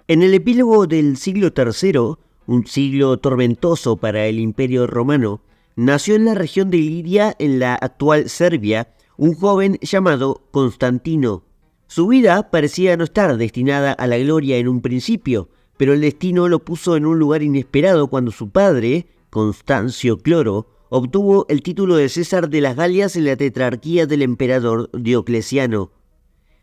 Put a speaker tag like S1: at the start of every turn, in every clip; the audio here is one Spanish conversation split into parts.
S1: En el epílogo del siglo III, un siglo tormentoso para el Imperio Romano, nació en la región de Lidia, en la actual Serbia, un joven llamado Constantino. Su vida parecía no estar destinada a la gloria en un principio, pero el destino lo puso en un lugar inesperado cuando su padre, Constancio Cloro, obtuvo el título de César de las Galias en la tetrarquía del emperador Diocleciano.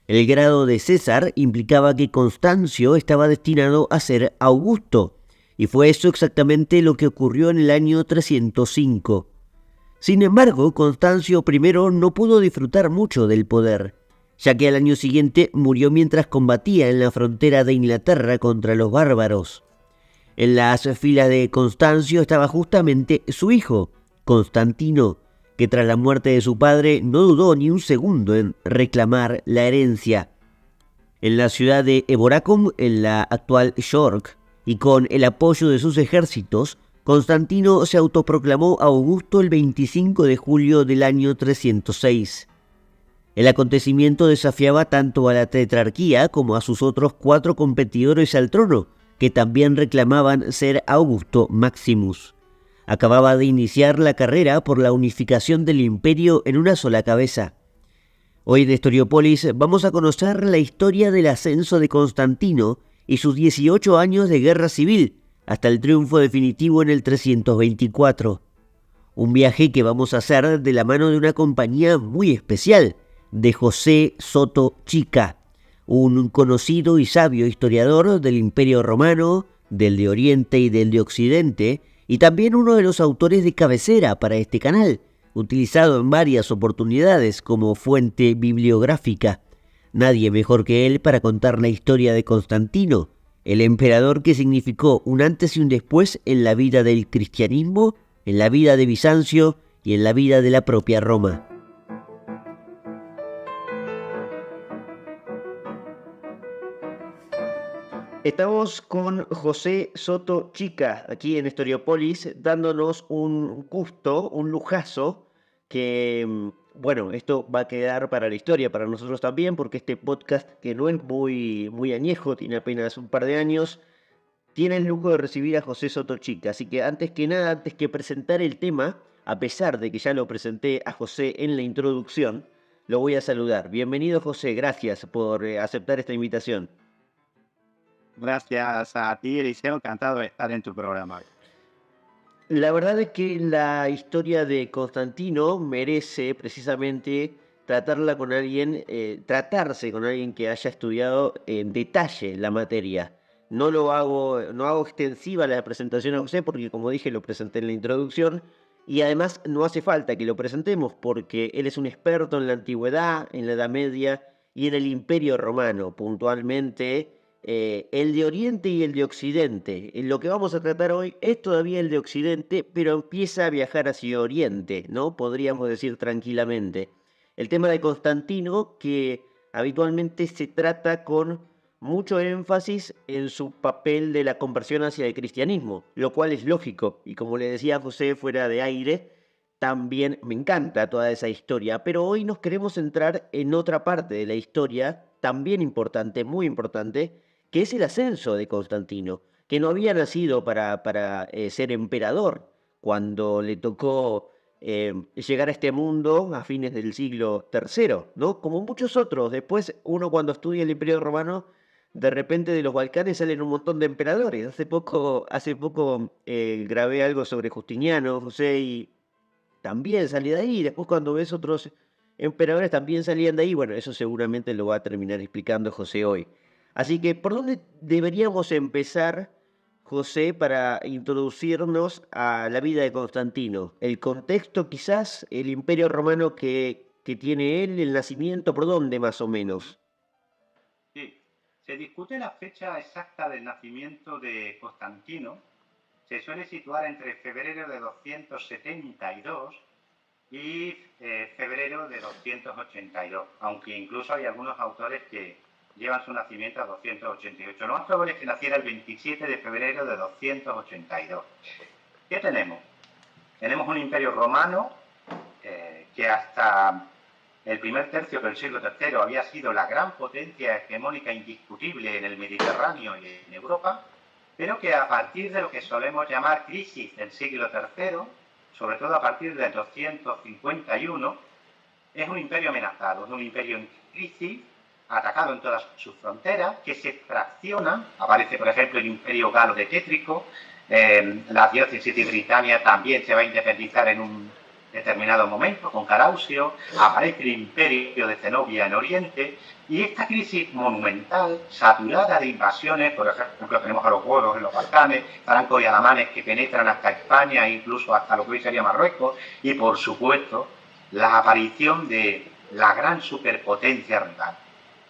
S1: El grado de César implicaba que Constancio estaba destinado a ser Augusto, y fue eso exactamente lo que ocurrió en el año 305. Sin embargo, Constancio I no pudo disfrutar mucho del poder, ya que al año siguiente murió mientras combatía en la frontera de Inglaterra contra los bárbaros. En las filas de Constancio estaba justamente su hijo, Constantino, que tras la muerte de su padre no dudó ni un segundo en reclamar la herencia. En la ciudad de Eboracum, en la actual York, y con el apoyo de sus ejércitos, Constantino se autoproclamó Augusto el 25 de julio del año 306. El acontecimiento desafiaba tanto a la tetrarquía como a sus otros 4 competidores al trono, que también reclamaban ser Augusto Maximus. Acababa de iniciar la carrera por la unificación del imperio en una sola cabeza. Hoy en Historiópolis vamos a conocer la historia del ascenso de Constantino y sus 18 años de guerra civil, hasta el triunfo definitivo en el 324. Un viaje que vamos a hacer de la mano de una compañía muy especial, de José Soto Chica, un conocido y sabio historiador del Imperio Romano, del de Oriente y del de Occidente, y también uno de los autores de cabecera para este canal, utilizado en varias oportunidades como fuente bibliográfica. Nadie mejor que él para contar la historia de Constantino, el emperador que significó un antes y un después en la vida del cristianismo, en la vida de Bizancio y en la vida de la propia Roma. Estamos con José Soto Chica, aquí en Historiopolis, dándonos un gusto, un lujazo, que, bueno, esto va a quedar para la historia, para nosotros también, porque este podcast, que no es muy añejo, tiene apenas un par de años, tiene el lujo de recibir a José Soto Chica. Así que antes que nada, antes que presentar el tema, a pesar de que ya lo presenté a José en la introducción, lo voy a saludar. Bienvenido, José, gracias por aceptar esta invitación.
S2: Gracias a ti, Eliseo, encantado de estar en tu programa.
S1: La verdad es que la historia de Constantino merece precisamente tratarse con alguien que haya estudiado en detalle la materia. No hago extensiva la presentación a José porque, como dije, lo presenté en la introducción y además no hace falta que lo presentemos porque él es un experto en la antigüedad, en la Edad Media y en el Imperio Romano, puntualmente el de Oriente y el de Occidente. Lo que vamos a tratar hoy es todavía el de Occidente, pero empieza a viajar hacia Oriente, ¿no? Podríamos decir tranquilamente. El tema de Constantino, que habitualmente se trata con mucho énfasis en su papel de la conversión hacia el cristianismo, lo cual es lógico. Y como le decía a José fuera de aire, también me encanta toda esa historia, pero hoy nos queremos centrar en otra parte de la historia, también importante, muy importante, que es el ascenso de Constantino, que no había nacido para ser emperador cuando le tocó llegar a este mundo a fines del siglo III, ¿no? Como muchos otros. Después, uno cuando estudia el Imperio Romano, de repente de los Balcanes salen un montón de emperadores. Hace poco grabé algo sobre Justiniano, José, y también salía de ahí. Después cuando ves otros emperadores también salían de ahí. Bueno, eso seguramente lo va a terminar explicando José hoy. Así que, ¿por dónde deberíamos empezar, José, para introducirnos a la vida de Constantino? El contexto quizás, el imperio romano que tiene él, el nacimiento, ¿por dónde más o menos?
S2: Sí, se discute la fecha exacta del nacimiento de Constantino. Se suele situar entre febrero de 272 y febrero de 282, aunque incluso hay algunos autores que llevan su nacimiento a 288. Lo más probable es que naciera el 27 de febrero de 282. ¿Qué tenemos? Tenemos un imperio romano que hasta el primer tercio del siglo III había sido la gran potencia hegemónica indiscutible en el Mediterráneo y en Europa, pero que a partir de lo que solemos llamar crisis del siglo III, sobre todo a partir del 251, es un imperio amenazado, es un imperio en crisis, atacado en todas sus fronteras, que se fracciona. Aparece, por ejemplo, el imperio galo de Tétrico, la diócesis de Britania también se va a independizar en un determinado momento con Carausio, aparece el imperio de Zenobia en Oriente, y esta crisis monumental, saturada de invasiones, por ejemplo tenemos a los godos en los Balcanes, francos y alamanes que penetran hasta España, incluso hasta lo que hoy sería Marruecos, y por supuesto la aparición de la gran superpotencia rival.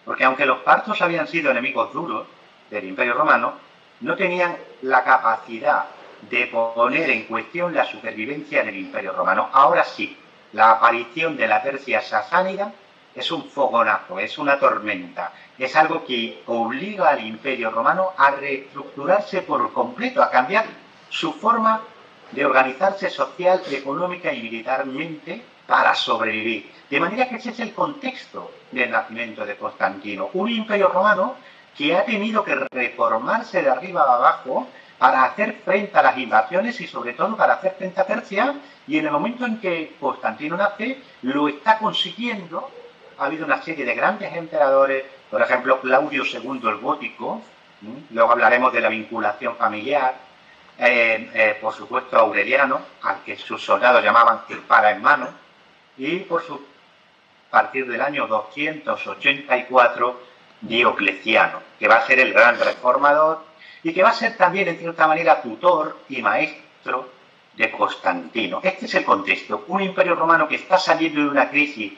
S2: Porque aunque los partos habían sido enemigos duros del Imperio Romano, no tenían la capacidad de poner en cuestión la supervivencia del Imperio Romano. Ahora sí, la aparición de la Persia sasánida es un fogonazo, es una tormenta, es algo que obliga al Imperio Romano a reestructurarse por completo, a cambiar su forma de organizarse social, económica y militarmente para sobrevivir. De manera que ese es el contexto del nacimiento de Constantino, un imperio romano que ha tenido que reformarse de arriba a abajo para hacer frente a las invasiones y sobre todo para hacer frente a Persia, y en el momento en que Constantino nace lo está consiguiendo. Ha habido una serie de grandes emperadores, por ejemplo Claudio II el Gótico, luego hablaremos de la vinculación familiar, por supuesto Aureliano, al que sus soldados llamaban espada en mano, y a partir del año 284 Diocleciano, que va a ser el gran reformador y que va a ser también en cierta manera tutor y maestro de Constantino. Este es el contexto, un imperio romano que está saliendo de una crisis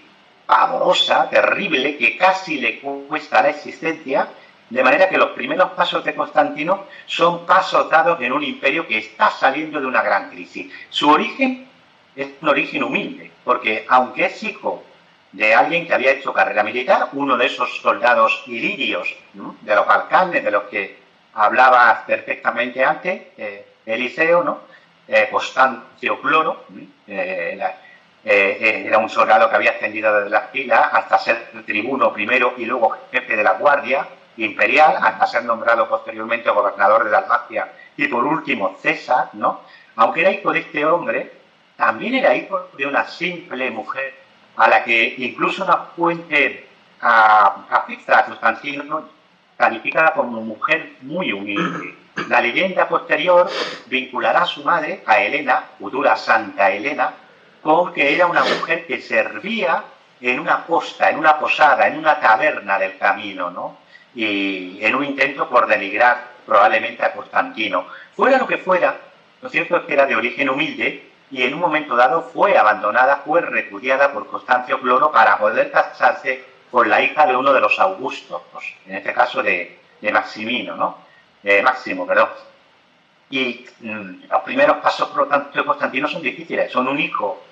S2: pavorosa, terrible, que casi le cuesta la existencia, de manera que los primeros pasos de Constantino son pasos dados en un imperio que está saliendo de una gran crisis. Su origen es un origen humilde, porque aunque es hijo de alguien que había hecho carrera militar, uno de esos soldados ilirios, ¿no?, de los Balcanes, de los que hablaba perfectamente antes, Eliseo, ¿no?, Constancio Cloro, era un soldado que había ascendido desde las filas hasta ser tribuno primero y luego jefe de la Guardia Imperial, hasta ser nombrado posteriormente gobernador de Dalmacia y por último César, ¿no? Aunque era hijo de este hombre, también era hijo de una simple mujer, a la que incluso una fuente afecta a Constantino califica como mujer muy humilde. La leyenda posterior vinculará a su madre, a Helena, futura Santa Helena, con que era una mujer que servía en una posta, en una posada, en una taberna del camino, ¿no?, y en un intento por denigrar probablemente a Constantino. Fuera lo que fuera, lo cierto es que era de origen humilde y en un momento dado fue abandonada, fue repudiada por Constancio Cloro para poder casarse con la hija de uno de los Augustos, en este caso de Maximino, ¿no? Máximo, perdón. Y los primeros pasos, por lo tanto, de Constantino son difíciles. Son un hijo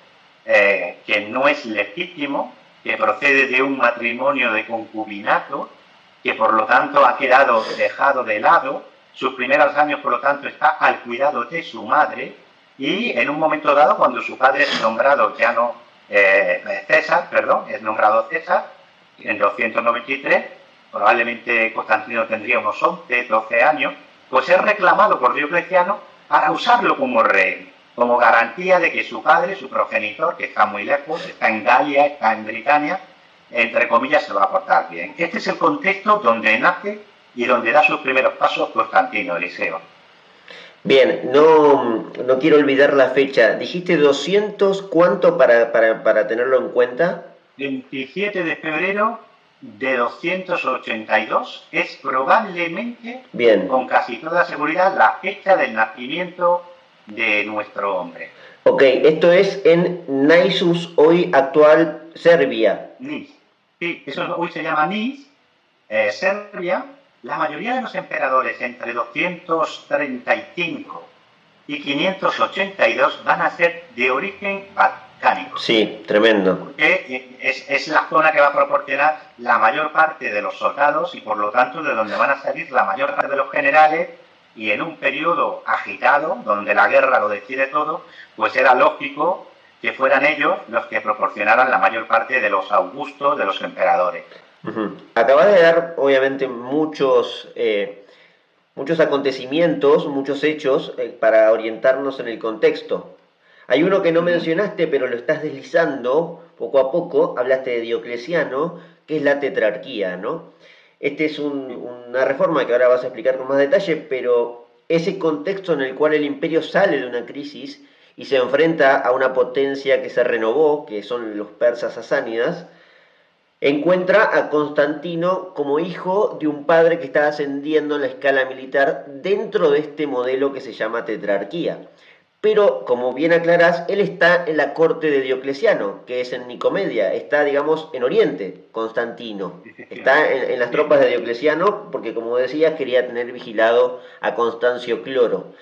S2: que no es legítimo, que procede de un matrimonio de concubinato, que por lo tanto ha quedado dejado de lado. Sus primeros años, por lo tanto, está al cuidado de su madre, y en un momento dado, cuando su padre es nombrado ya no César, perdón, es nombrado César, en 293, probablemente Constantino tendría unos 11, 12 años, pues es reclamado por Diocleciano para usarlo como rey, como garantía de que su padre, su progenitor, que está muy lejos, está en Galia, está en Britania, entre comillas, se va a portar bien. Este es el contexto donde nace y donde da sus primeros pasos Constantino, Eliseo.
S1: Bien, no quiero olvidar la fecha. Dijiste 200, ¿cuánto para tenerlo en cuenta?
S2: 27 de febrero de 282 es probablemente,
S1: bien,
S2: con casi toda seguridad, la fecha del nacimiento de nuestro hombre.
S1: Ok, esto es en Naissus, hoy actual Serbia.
S2: Nis. Sí, eso hoy se llama Nis, Serbia. La mayoría de los emperadores entre 235 y 582 van a ser de origen balcánico.
S1: Sí, tremendo.
S2: Porque es la zona que va a proporcionar la mayor parte de los soldados y por lo tanto de donde van a salir la mayor parte de los generales, y en un periodo agitado, donde la guerra lo decide todo, pues era lógico que fueran ellos los que proporcionaran la mayor parte de los augustos de los emperadores.
S1: Acabas de dar, obviamente, muchos acontecimientos, muchos hechos para orientarnos en el contexto. Hay uno que no mencionaste, pero lo estás deslizando poco a poco. Hablaste de Diocleciano, que es la tetrarquía, ¿no? Este es una reforma que ahora vas a explicar con más detalle, pero ese contexto en el cual el imperio sale de una crisis y se enfrenta a una potencia que se renovó, que son los persas sasánidas, encuentra a Constantino como hijo de un padre que está ascendiendo en la escala militar dentro de este modelo que se llama tetrarquía. Pero, como bien aclarás, él está en la corte de Diocleciano, que es en Nicomedia, está, digamos, en Oriente, Constantino. Está en las tropas de Diocleciano, porque, como decías, quería tener vigilado a Constancio Cloro.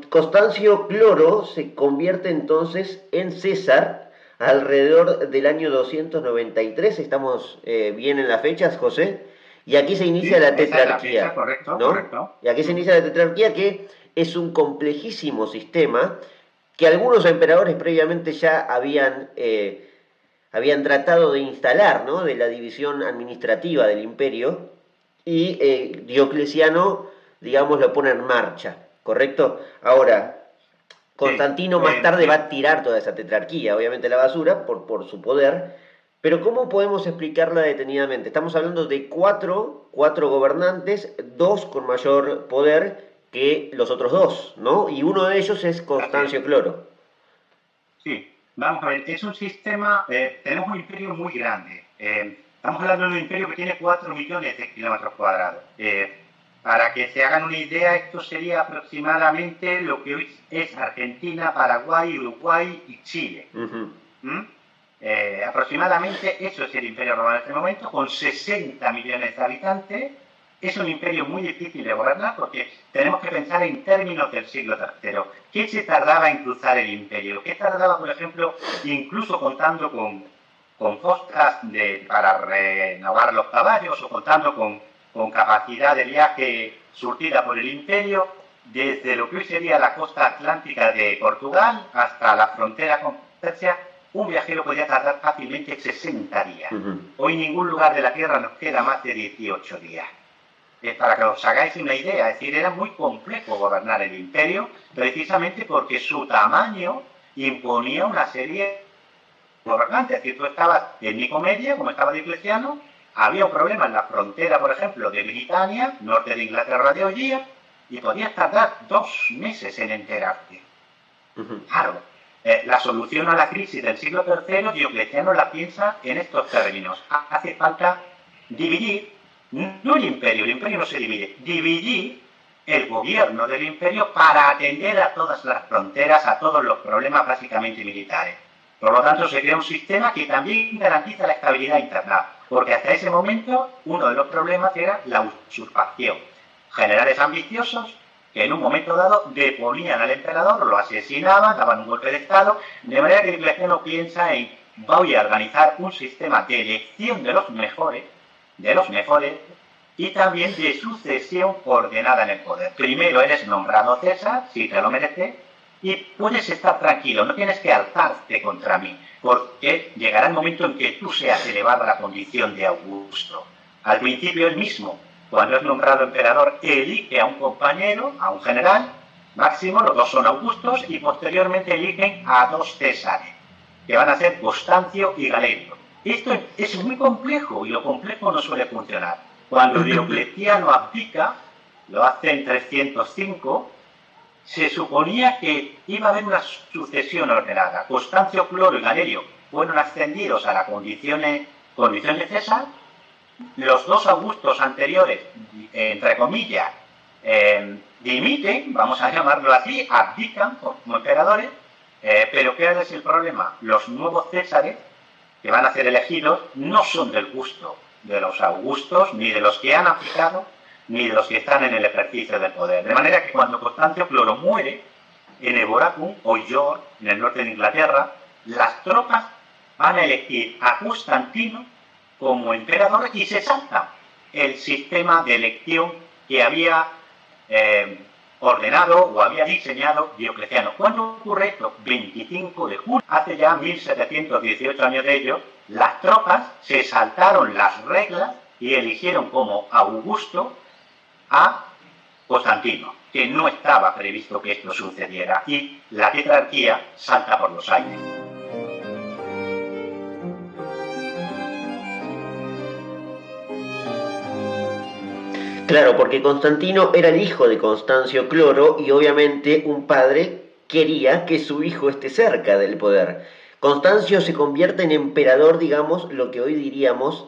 S1: Constancio Cloro se convierte entonces en César alrededor del año 293, estamos bien en las fechas, José, y aquí se inicia la tetrarquía,
S2: fecha, correcto,
S1: ¿no?
S2: correcto.
S1: Y aquí se inicia la tetrarquía, que es un complejísimo sistema que algunos emperadores previamente ya habían tratado de instalar, ¿no? De la división administrativa del imperio, y Diocleciano, digamos, lo pone en marcha, ¿correcto? Ahora, Constantino más tarde va a tirar toda esa tetrarquía, obviamente a la basura, por su poder, pero ¿cómo podemos explicarla detenidamente? Estamos hablando de cuatro gobernantes, dos con mayor poder que los otros dos, ¿no? Y uno de ellos es Constancio Cloro.
S2: Sí, vamos a ver, es un sistema, tenemos un imperio muy grande. Estamos hablando de un imperio que tiene 4 millones de kilómetros cuadrados. Para que se hagan una idea, esto sería aproximadamente lo que hoy es Argentina, Paraguay, Uruguay y Chile. Aproximadamente eso es el Imperio Romano en este momento, con 60 millones de habitantes. Es un imperio muy difícil de gobernar porque tenemos que pensar en términos del siglo III. ¿Qué se tardaba en cruzar el imperio? ¿Qué tardaba, por ejemplo, incluso contando con costas para renovar los caballos o contando con capacidad de viaje surtida por el imperio, desde lo que hoy sería la costa atlántica de Portugal hasta la frontera con Persia? Un viajero podía tardar fácilmente 60 días. Hoy en ningún lugar de la Tierra nos queda más de 18 días. Para que os hagáis una idea, es decir, era muy complejo gobernar el imperio, precisamente porque su tamaño imponía una serie de gobernantes. Es decir, tú estabas en Nicomedia, como estaba Diocleciano, había un problema en la frontera, por ejemplo, de Britania, norte de Inglaterra de hoy día, y podías tardar 2 meses en enterarte. Claro, la solución a la crisis del siglo III, Diocleciano la piensa en estos términos. Hace falta dividir, no el imperio no se divide, dividir el gobierno del imperio para atender a todas las fronteras, a todos los problemas básicamente militares. Por lo tanto, se crea un sistema que también garantiza la estabilidad interna, porque hasta ese momento uno de los problemas era la usurpación. Generales ambiciosos que en un momento dado deponían al emperador, lo asesinaban, daban un golpe de estado, de manera que Diocleciano piensa en: voy a organizar un sistema de elección de los mejores, y también de sucesión ordenada en el poder. Primero eres nombrado César, si te lo mereces, y puedes estar tranquilo, no tienes que alzarte contra mí, porque llegará el momento en que tú seas elevado a la condición de Augusto. Al principio él mismo, cuando es nombrado emperador, elige a un compañero, a un general, máximo, los dos son Augustos, y posteriormente eligen a 2 Césares, que van a ser Constancio y Galerio. Esto es muy complejo, y lo complejo no suele funcionar. Cuando Diocleciano abdica, lo hace en 305, se suponía que iba a haber una sucesión ordenada. Constancio Cloro y Galerio fueron ascendidos a la condición de César. Los 2 Augustos anteriores, entre comillas, dimiten, vamos a llamarlo así, abdican como emperadores, pero ¿qué es el problema? Los nuevos Césares que van a ser elegidos no son del gusto de los Augustos, ni de los que han abdicado, ni de los que están en el ejercicio del poder. De manera que cuando Constancio Cloro muere en Eboracum, o York, en el norte de Inglaterra, las tropas van a elegir a Constantino como emperador y se salta el sistema de elección que había ordenado o había diseñado Diocleciano. ¿Cuándo ocurre esto? 25 de julio. Hace ya 1718 años de ello, las tropas se saltaron las reglas y eligieron como Augusto a Constantino, que no estaba previsto que esto sucediera, y la tetrarquía salta por los aires.
S1: Claro, porque Constantino era el hijo de Constancio Cloro y obviamente un padre quería que su hijo esté cerca del poder. Constancio se convierte en emperador, digamos, lo que hoy diríamos,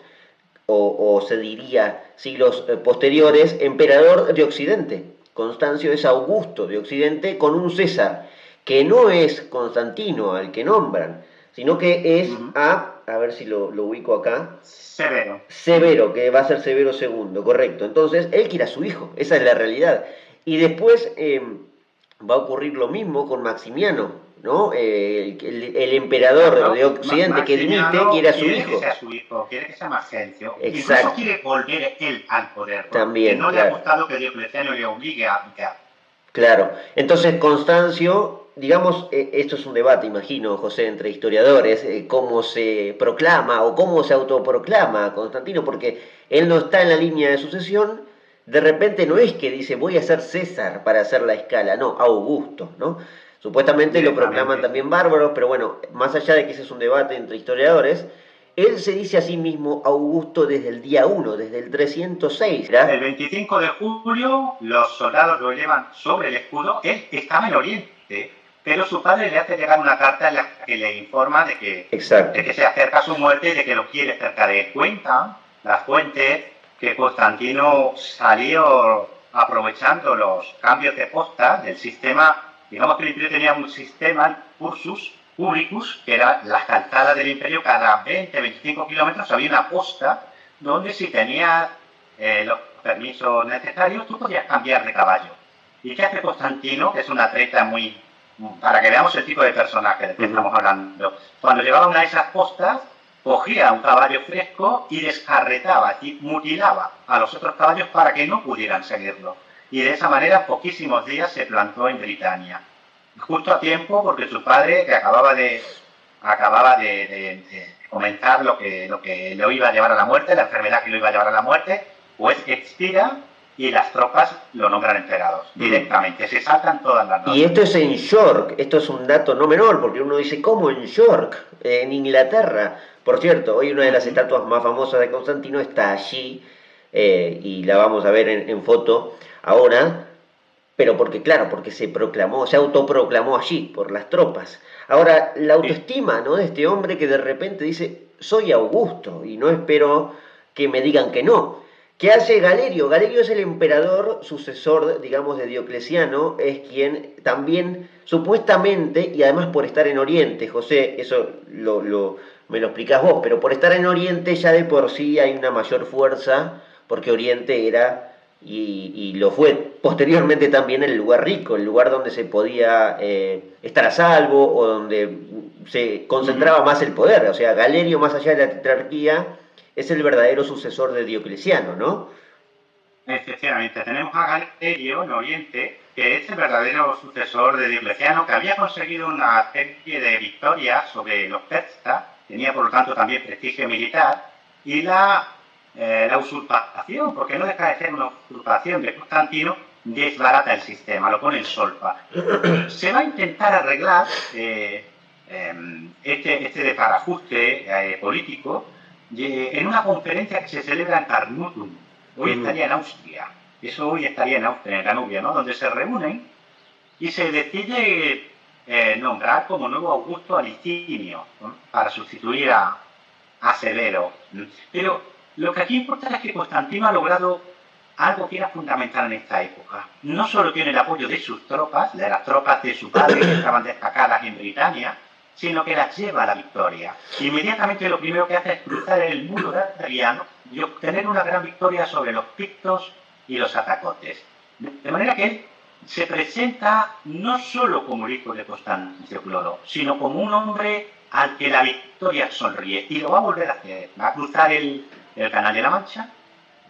S1: o se diría siglos posteriores, emperador de Occidente. Constancio es Augusto de Occidente con un César, que no es Constantino al que nombran, sino que es a ver si lo ubico acá,
S2: Severo.
S1: Severo, que va a ser Severo II, correcto. Entonces, él quiere a su hijo, esa es la realidad. Y después va a ocurrir lo mismo con Maximiano, ¿no? El emperador
S2: Claro,
S1: de Occidente que dimite quiere a su
S2: quiere
S1: hijo.
S2: que sea su hijo, quiere que sea Maxencio.
S1: Exacto.
S2: Incluso quiere volver él al poder, porque
S1: También,
S2: no le
S1: claro.
S2: ha gustado que Diocleciano le obligue a abdicar.
S1: Claro. Entonces, Constancio, digamos, esto es un debate, imagino, José, entre historiadores, cómo se proclama o cómo se autoproclama Constantino, porque él no está en la línea de sucesión. De repente no es que dice voy a ser César para hacer la escala, no, Augusto, ¿no? Supuestamente lo proclaman también bárbaros, pero bueno, más allá de que ese es un debate entre historiadores, él se dice a sí mismo Augusto desde el día 1, desde el 306. ¿verdad?
S2: El 25 de julio los soldados lo llevan sobre el escudo, él estaba en Oriente, pero su padre le hace llegar una carta en la que le informa de que se acerca su muerte y de que lo quiere cerca de él. Cuentan las fuentes que Constantino salió aprovechando los cambios de posta del sistema. Digamos que el imperio tenía un sistema, el cursus publicus, que era las calzadas del imperio, cada 20-25 kilómetros había una posta donde si tenías los permisos necesarios, tú podías cambiar de caballo. ¿Y qué hace Constantino? Que es un atleta muy... para que veamos el tipo de personaje del que estamos hablando. Cuando llegaba a una de esas postas, cogía un caballo fresco y descarretaba y mutilaba a los otros caballos para que no pudieran seguirlo. Y de esa manera, en poquísimos días, se plantó en Britania. Justo a tiempo, porque su padre, que acababa de comentar lo que lo iba a llevar a la muerte, la enfermedad que lo iba a llevar a la muerte, pues expira y las tropas lo nombran emperador directamente, se saltan todas las normas.
S1: Y esto es en York, esto es un dato no menor, porque uno dice, ¿cómo en York? En Inglaterra. Por cierto, hoy una de las estatuas más famosas de Constantino está allí, y la vamos a ver en foto ahora, pero porque, claro, porque se proclamó, se autoproclamó allí, por las tropas. Ahora, la autoestima, ¿no?, de este hombre que de repente dice, soy Augusto, y no espero que me digan que no. ¿Qué hace Galerio? Galerio es el emperador sucesor, digamos, de Diocleciano, es quien también, supuestamente, y además por estar en Oriente, José, eso me lo explicás vos, pero por estar en Oriente ya de por sí hay una mayor fuerza, porque Oriente era, y lo fue posteriormente también, el lugar rico, el lugar donde se podía estar a salvo, o donde se concentraba más el poder. O sea, Galerio, más allá de la tetrarquía, es el verdadero sucesor de Diocleciano, ¿no?
S2: Efectivamente, tenemos a Galerio en Oriente, que es el verdadero sucesor de Diocleciano, que había conseguido una serie de victorias sobre los persas, tenía por lo tanto también prestigio militar, y la usurpación, porque no deja de ser una usurpación de Constantino, desbarata el sistema, lo pone en solfa. Se va a intentar arreglar este desbarajuste político en una conferencia que se celebra en Carnuntum. Hoy estaría en Austria. Eso hoy estaría en Austria, en Danubio, ¿no? Donde se reúnen y se decide nombrar como nuevo Augusto a Licinio, ¿no?, para sustituir a Severo. Pero lo que aquí importa es que Constantino ha logrado algo que era fundamental en esta época. No solo tiene el apoyo de sus tropas, de las tropas de su padre que estaban destacadas en Britania, sino que las lleva a la victoria. Inmediatamente lo primero que hace es cruzar el muro de Adriano y obtener una gran victoria sobre los pictos y los atacotes. De manera que él se presenta no solo como el hijo de Constancio Cloro, sino como un hombre al que la victoria sonríe. Y lo va a volver a hacer. Va a cruzar el Canal de la Mancha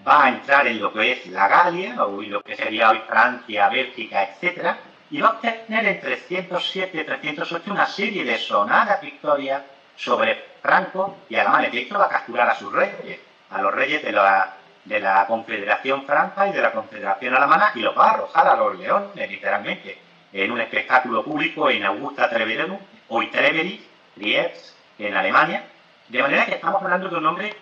S2: va a entrar en lo que es la Galia, o lo que sería hoy Francia, Bélgica, etcétera, y va a obtener en 307, 308 una serie de sonadas victorias sobre Franco y alemanes. De hecho, va a capturar a sus reyes, a los reyes de la Confederación Franca y de la Confederación Alemana, y los va a arrojar a los leones, literalmente, en un espectáculo público en Augusta Treverorum, hoy Treveris, Trieste, en Alemania. De manera que estamos hablando de un hombre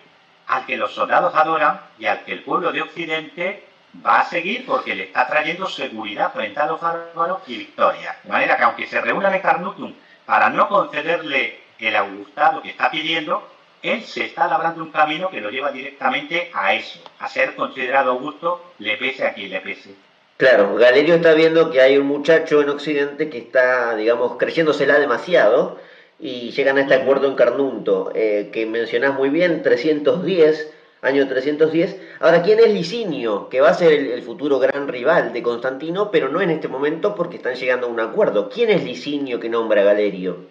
S2: al que los soldados adoran y al que el pueblo de Occidente va a seguir porque le está trayendo seguridad frente a los bárbaros y victoria. De manera que aunque se reúnan en Carnuntum para no concederle el augustado que está pidiendo, él se está labrando un camino que lo lleva directamente a eso, a ser considerado augusto, le pese a quien le pese.
S1: Claro, Galerio está viendo que hay un muchacho en Occidente que está, digamos, creyéndosela demasiado y llegan a este acuerdo en Carnunto, que mencionás muy bien, 310, año 310. Ahora, ¿quién es Licinio? Que va a ser el futuro gran rival de Constantino, pero no en este momento porque están llegando a un acuerdo. ¿Quién es Licinio que nombra a Galerio?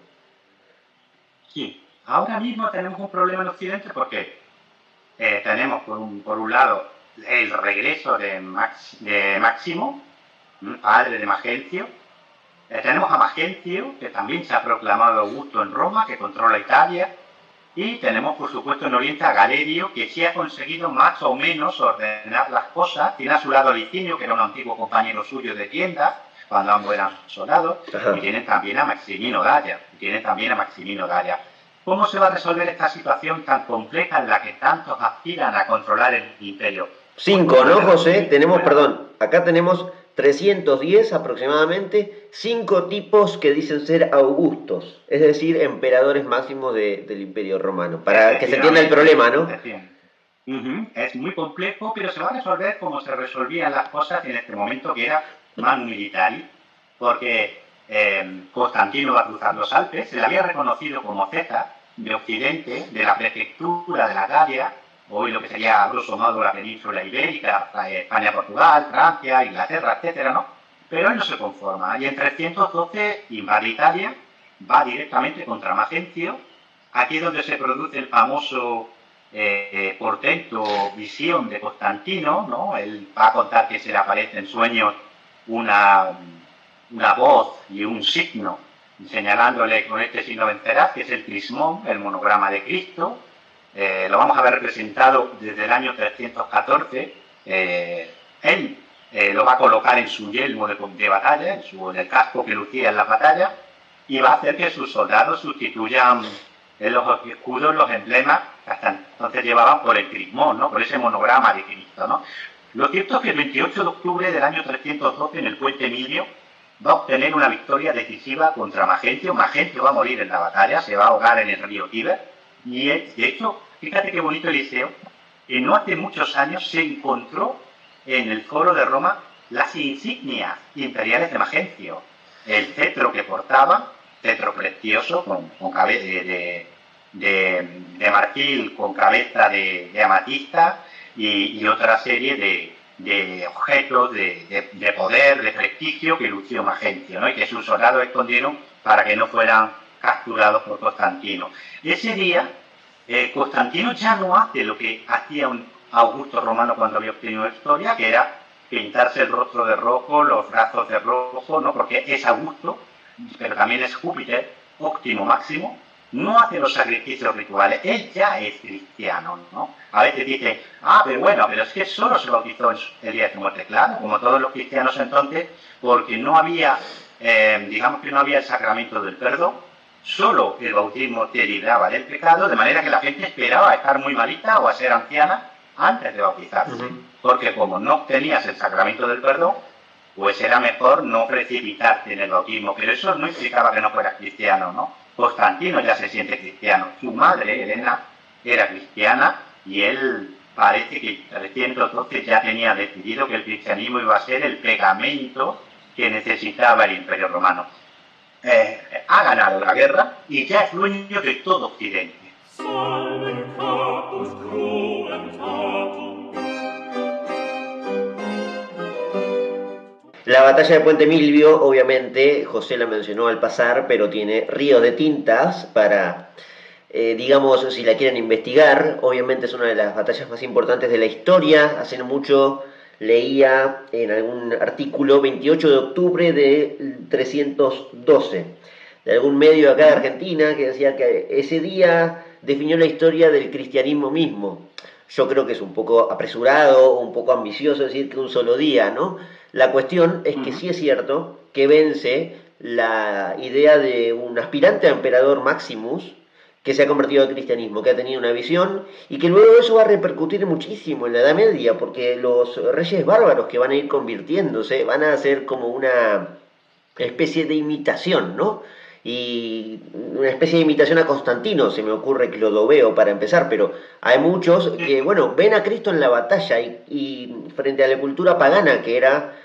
S2: Sí, ahora mismo tenemos un problema en Occidente porque tenemos por un lado el regreso de Máximo, padre de Magencio. Tenemos a Magencio, que también se ha proclamado augusto en Roma, que controla Italia. Y tenemos, por supuesto, en Oriente a Galerio, que sí ha conseguido más o menos ordenar las cosas. Tiene a su lado a Licinio, que era un antiguo compañero suyo de tienda, cuando ambos eran soldados.
S1: Ajá.
S2: Y tienen también a Maximino Daria. ¿Cómo se va a resolver esta situación tan compleja en la que tantos aspiran a controlar el imperio?
S1: Cinco, ¿no, José? Tenemos, perdón, acá tenemos 310 aproximadamente, cinco tipos que dicen ser augustos, es decir, emperadores máximos del Imperio Romano, para que se entienda el problema, ¿no?
S2: Es muy complejo, pero se va a resolver como se resolvían las cosas en este momento, que era manu militari, porque Constantino va a cruzar los Alpes, se le había reconocido como César de Occidente, de la prefectura de la Galia, hoy lo que sería a grosso modo la península ibérica, España, Portugal, Francia, Inglaterra, etcétera, ¿no? Pero él no se conforma, y en 312 invade Italia, va directamente contra Magencio, aquí es donde se produce el famoso portento, visión de Constantino, ¿no? Él va a contar que se le aparece en sueños una voz y un signo señalándole con este signo vencerás, que es el crismón, el monograma de Cristo. Lo vamos a ver representado desde el año 314. Él lo va a colocar en su yelmo de batalla, en el casco que lucía en la batalla, y va a hacer que sus soldados sustituyan en los escudos, los emblemas que hasta entonces llevaban por el crismón, ¿no? Por ese monograma de Cristo, ¿no? Lo cierto es que el 28 de octubre del año 312, en el puente Emilio, va a obtener una victoria decisiva contra Magencio. Magencio va a morir en la batalla, se va a ahogar en el río Tíber, y de hecho, fíjate qué bonito Eliseo, que no hace muchos años se encontró en el foro de Roma las insignias imperiales de Magencio, el cetro que portaba, cetro precioso, con cabeza de marfil, con cabeza de amatista, y otra serie de objetos de poder, de prestigio que lució Magencio, ¿no? Y que sus soldados escondieron para que no fueran capturados por Constantino. Ese día, Constantino ya no hace lo que hacía un Augusto romano cuando había obtenido la victoria, que era pintarse el rostro de rojo, los brazos de rojo, ¿no? Porque es Augusto, pero también es Júpiter, óptimo máximo, no hace los sacrificios rituales, él ya es cristiano, ¿no? A veces dice, pero bueno, pero es que solo se bautizó el día de su muerte, claro, como todos los cristianos entonces, porque no había, digamos que no había el sacramento del perdón, solo el bautismo te libraba del pecado, de manera que la gente esperaba a estar muy malita o a ser anciana antes de bautizarse, porque como no obtenías el sacramento del perdón, pues era mejor no precipitarte en el bautismo, pero eso no implicaba que no fueras cristiano, ¿no? Constantino ya se siente cristiano, su madre, Helena, era cristiana, y él parece que en 312 ya tenía decidido que el cristianismo iba a ser el pegamento que necesitaba el Imperio Romano. Ha ganado la guerra y ya es dueño de todo Occidente.
S1: La batalla de Puente Milvio, obviamente, José la mencionó al pasar, pero tiene ríos de tintas para digamos, si la quieren investigar, obviamente es una de las batallas más importantes de la historia. Hace no mucho leía en algún artículo 28 de octubre de 312, de algún medio acá de Argentina, que decía que ese día definió la historia del cristianismo mismo. Yo creo que es un poco apresurado o un poco ambicioso decir que un solo día, ¿no? La cuestión es que sí es cierto que vence la idea de un aspirante a emperador Maximus que se ha convertido al cristianismo, que ha tenido una visión y que luego eso va a repercutir muchísimo en la Edad Media, porque los reyes bárbaros que van a ir convirtiéndose van a ser como una especie de imitación, ¿no? Y una especie de imitación a Constantino, se me ocurre Clodoveo para empezar, pero hay muchos que, bueno, ven a Cristo en la batalla y frente a la cultura pagana, que era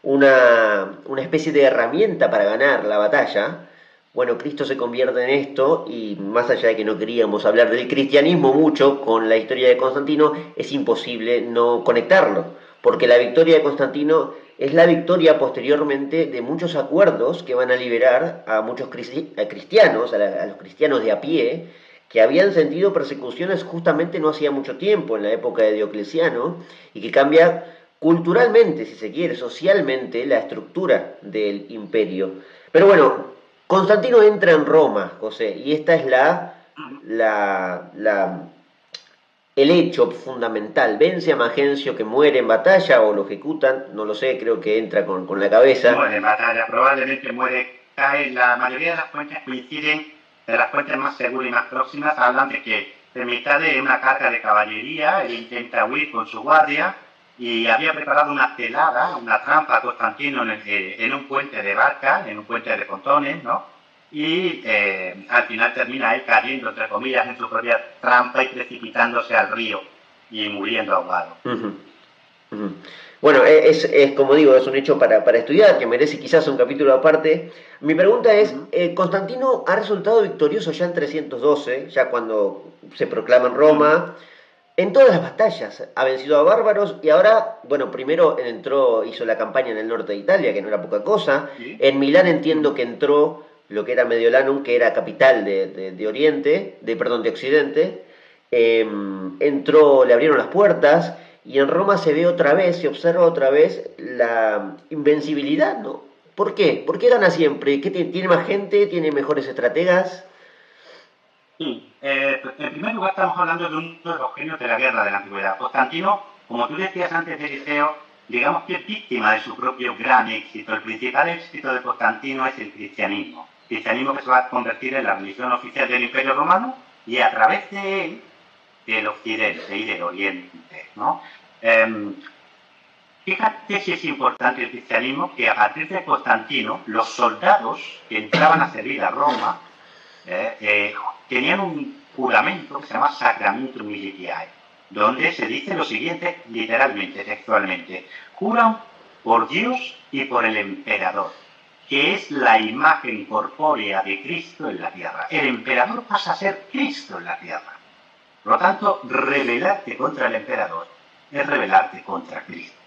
S1: una especie de herramienta para ganar la batalla, bueno, Cristo se convierte en esto y más allá de que no queríamos hablar del cristianismo mucho con la historia de Constantino, es imposible no conectarlo, porque la victoria de Constantino es la victoria posteriormente de muchos acuerdos que van a liberar a muchos cristianos, a los cristianos de a pie, que habían sentido persecuciones justamente no hacía mucho tiempo, en la época de Diocleciano, y que cambia culturalmente, si se quiere, socialmente, la estructura del imperio. Pero bueno, Constantino entra en Roma, José, y esta es la, la, el hecho fundamental. Vence a Magencio que muere en batalla o lo ejecutan, no lo sé, creo que entra con la cabeza.
S2: Muere en batalla, probablemente muere, cae. La mayoría de las fuentes coinciden, de las fuentes más seguras y más próximas, hablan de que en mitad de una carga de caballería, él intenta huir con su guardia y había preparado una celada, una trampa a Constantino en un puente de barca, en un puente de pontones, ¿no? Y al final termina él cayendo, entre comillas, en su propia trampa y precipitándose al río y muriendo ahogado.
S1: Bueno, es como digo, es un hecho para estudiar, que merece quizás un capítulo aparte. Mi pregunta es, ¿Constantino ha resultado victorioso ya en 312, ya cuando se proclama en Roma? En todas las batallas ha vencido a bárbaros y ahora, bueno, primero entró, hizo la campaña en el norte de Italia, que no era poca cosa. En Milán entiendo que entró lo que era Mediolanum, que era capital de Oriente, perdón, de Occidente. Entró, le abrieron las puertas y en Roma se ve otra vez, se observa otra vez la invencibilidad, ¿no? ¿Por qué? ¿Por qué gana siempre? ¿Qué tiene más gente? ¿Tiene mejores estrategas?
S2: Sí, en primer lugar estamos hablando de uno de los genios de la guerra de la antigüedad. Constantino, como tú decías antes de Eliseo, digamos que es víctima de su propio gran éxito. El principal éxito de Constantino es el cristianismo. Cristianismo que se va a convertir en la religión oficial del Imperio Romano y a través de él, del Occidente y del Oriente, ¿no? Fíjate si es importante el cristianismo, que a partir de Constantino, los soldados que entraban a servir a Roma tenían un juramento que se llama Sacramentum Militiae, donde se dice lo siguiente, literalmente, textualmente: juran por Dios y por el emperador, que es la imagen corpórea de Cristo en la tierra. El emperador pasa a ser Cristo en la tierra. Por lo tanto, rebelarte contra el emperador es rebelarte contra Cristo.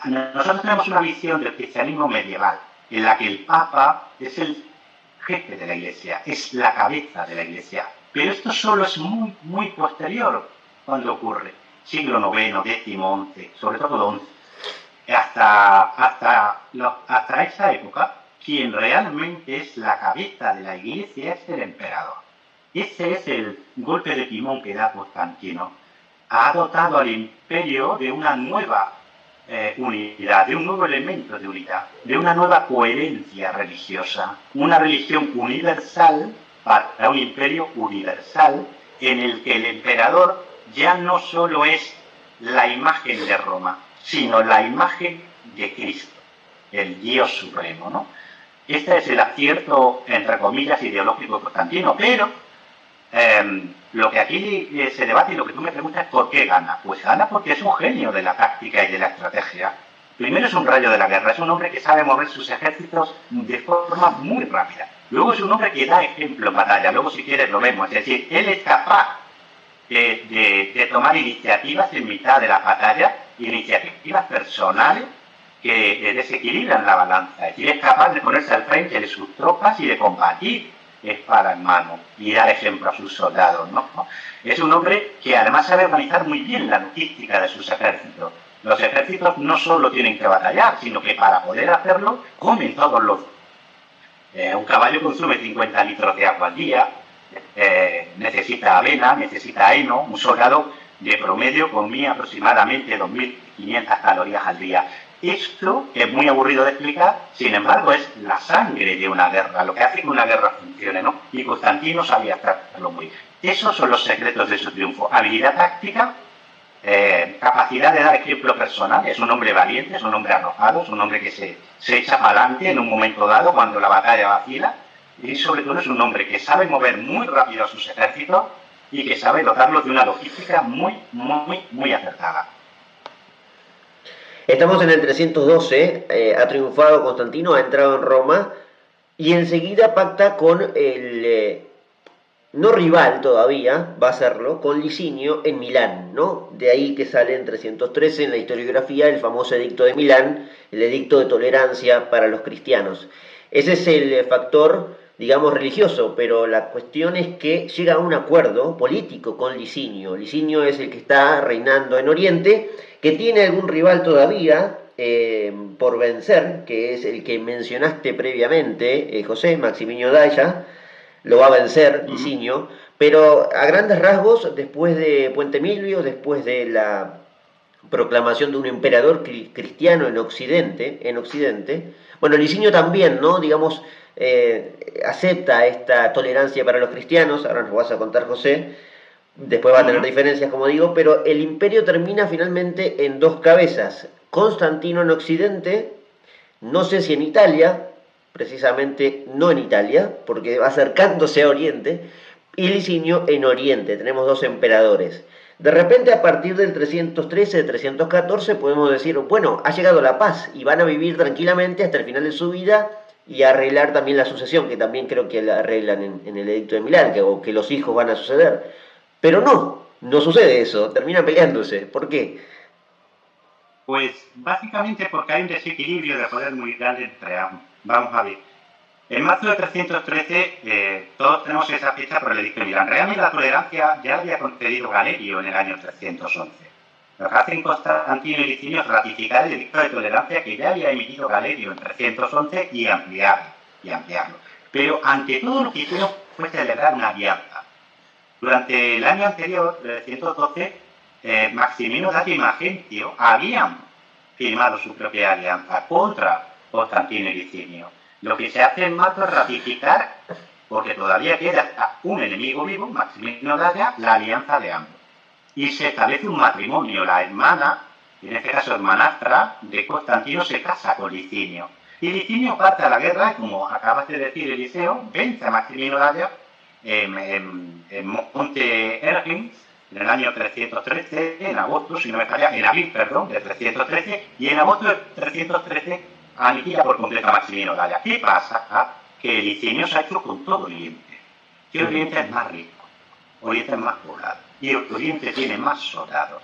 S2: Nosotros tenemos una visión del cristianismo medieval, en la que el Papa es el jefe de la Iglesia, es la cabeza de la Iglesia. Pero esto solo es muy, muy posterior cuando ocurre. Siglo IX, X, XI, sobre todo XI. Hasta esa época, quien realmente es la cabeza de la Iglesia es el emperador. Ese es el golpe de timón que da Constantino. Ha dotado al imperio de una nueva unidad, de un nuevo elemento de unidad, de una nueva coherencia religiosa, una religión universal para un imperio universal en el que el emperador ya no solo es la imagen de Roma, sino la imagen de Cristo, el Dios supremo, ¿no? Este es el acierto, entre comillas, ideológico de Constantino, pero lo que aquí se debate y lo que tú me preguntas es ¿por qué gana? Pues gana porque es un genio de la táctica y de la estrategia. Primero es un rayo de la guerra, es un hombre que sabe mover sus ejércitos de forma muy rápida. Luego es un hombre que da ejemplo en batalla, luego si quieres lo vemos. Es decir, él es capaz de tomar iniciativas en mitad de la batalla, iniciativas personales que desequilibran la balanza. Es decir, es capaz de ponerse al frente de sus tropas y de combatir espada en mano y dar ejemplo a sus soldados, ¿no? Es un hombre que además sabe organizar muy bien la logística de sus ejércitos. Los ejércitos no solo tienen que batallar, sino que para poder hacerlo comen todos los días. Un caballo consume 50 litros de agua al día, necesita avena, necesita heno. Un soldado de promedio comía aproximadamente 2.500 calorías al día. Esto es muy aburrido de explicar, sin embargo es la sangre de una guerra, lo que hace que una guerra funcione, ¿no? Y Constantino sabía hacerlo muy bien. Esos son los secretos de su triunfo: habilidad táctica, capacidad de dar ejemplo personal. Es un hombre valiente, es un hombre arrojado, es un hombre que se echa para adelante en un momento dado cuando la batalla vacila, y sobre todo es un hombre que sabe mover muy rápido a sus ejércitos y que sabe dotarlos de una logística muy acertada.
S1: Estamos en el 312, ha triunfado Constantino, ha entrado en Roma y enseguida pacta con el no rival todavía, va a serlo, con Licinio en Milán, ¿no? De ahí que sale en 313 en la historiografía el famoso edicto de Milán, el edicto de tolerancia para los cristianos. Ese es el factor, digamos, religioso, pero la cuestión es que llega a un acuerdo político con Licinio. Licinio es el que está reinando en Oriente, que tiene algún rival todavía por vencer, que es el que mencionaste previamente, José, Maximino Daya. Lo va a vencer Licinio, pero a grandes rasgos, después de Puente Milvio, después de la proclamación de un emperador cristiano en Occidente, bueno, Licinio también, ¿no? Digamos, acepta esta tolerancia para los cristianos. Ahora nos vas a contar, José, después va a tener diferencias, como digo, pero el imperio termina finalmente en dos cabezas: Constantino en Occidente, no sé si en Italia, precisamente no en Italia, porque va acercándose a Oriente, y Licinio en Oriente. Tenemos dos emperadores. De repente, a partir del 313, 314, podemos decir, bueno, ha llegado la paz y van a vivir tranquilamente hasta el final de su vida y arreglar también la sucesión, que también creo que la arreglan en el edicto de Milán, que los hijos van a suceder. Pero no sucede eso, terminan peleándose. ¿Por qué?
S2: Pues básicamente porque hay un desequilibrio de poder muy grande entre ambos. Vamos a ver. En marzo de 313, todos tenemos esa fecha por el edicto de Milán. Realmente la tolerancia ya la había concedido Galerio en el año 311. Lo que hacen Constantino y Licinio es ratificar el edicto de tolerancia que ya había emitido Galerio en 311 y ampliarlo. Pero ante todo lo que hicieron fue celebrar una alianza. Durante el año anterior, 312, Maximino Dacia y Magencio habían firmado su propia alianza contra Constantino y Licinio. Lo que se hace en marzo es ratificar, porque todavía queda un enemigo vivo, Maximino Dacia, la alianza de ambos. Y se establece un matrimonio. La hermana, en este caso hermanastra, de Constantino se casa con Licinio. Y Licinio parte a la guerra y, como acabas de decir, Eliseo, vence a Maximino Dacia en Monte Ergin, en el año 313, en agosto, si no me falla, en abril, perdón, de 313, y en agosto de 313 aniquila por completo a Maximino Dacia. ¿Qué pasa? Que Licinio se ha hecho con todo Oriente. Que Oriente es más rico, Oriente es más poblado, y Oriente tiene más soldados.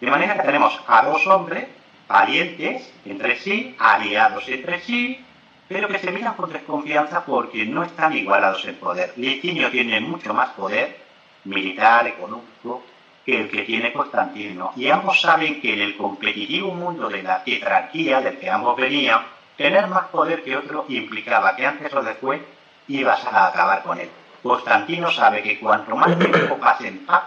S2: De manera que tenemos a dos hombres valientes entre sí, aliados entre sí, pero que se miran con desconfianza porque no están igualados en poder. Licinio tiene mucho más poder militar, económico, que el que tiene Constantino. Y ambos saben que en el competitivo mundo de la tetrarquía, del que ambos venían, tener más poder que otro implicaba que antes o después ibas a acabar con él. Constantino sabe que cuanto más tiempo pase en paz,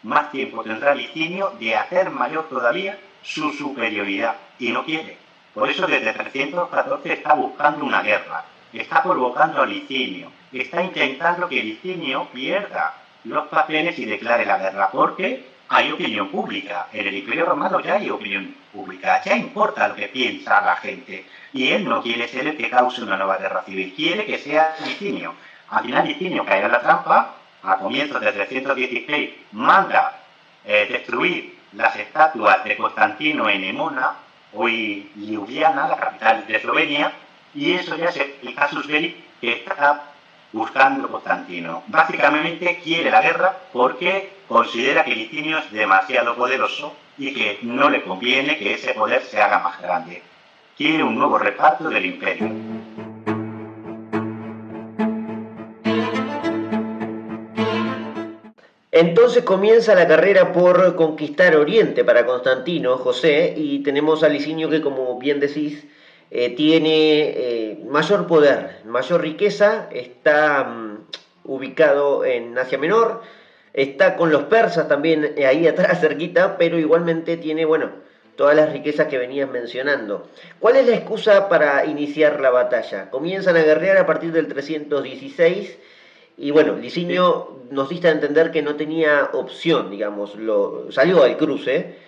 S2: más tiempo tendrá Licinio de hacer mayor todavía su superioridad. Y no quiere. Por eso desde 314 está buscando una guerra, está provocando a Licinio, está intentando que Licinio pierda los papeles y declare la guerra, porque hay opinión pública. En el Imperio Romano ya hay opinión pública, ya importa lo que piensa la gente, y él no quiere ser el que cause una nueva guerra civil, quiere que sea Licinio. Al final Licinio caerá en la trampa. A comienzos de 316 manda destruir las estatuas de Constantino en Emona, hoy Ljubljana, la capital de Eslovenia, y eso ya es el casus belli que está buscando Constantino. Básicamente quiere la guerra porque considera que Licinio es demasiado poderoso y que no le conviene que ese poder se haga más grande. Quiere un nuevo reparto del imperio.
S1: Entonces comienza la carrera por conquistar Oriente para Constantino, José, y tenemos a Licinio que, como bien decís, tiene mayor poder, mayor riqueza, está ubicado en Asia Menor, está con los persas también ahí atrás cerquita, pero igualmente tiene, bueno, todas las riquezas que venías mencionando. ¿Cuál es la excusa para iniciar la batalla? Comienzan a guerrear a partir del 316 y bueno,
S2: Sí,
S1: Licinio nos diste a entender que no tenía opción, digamos, salió al cruce,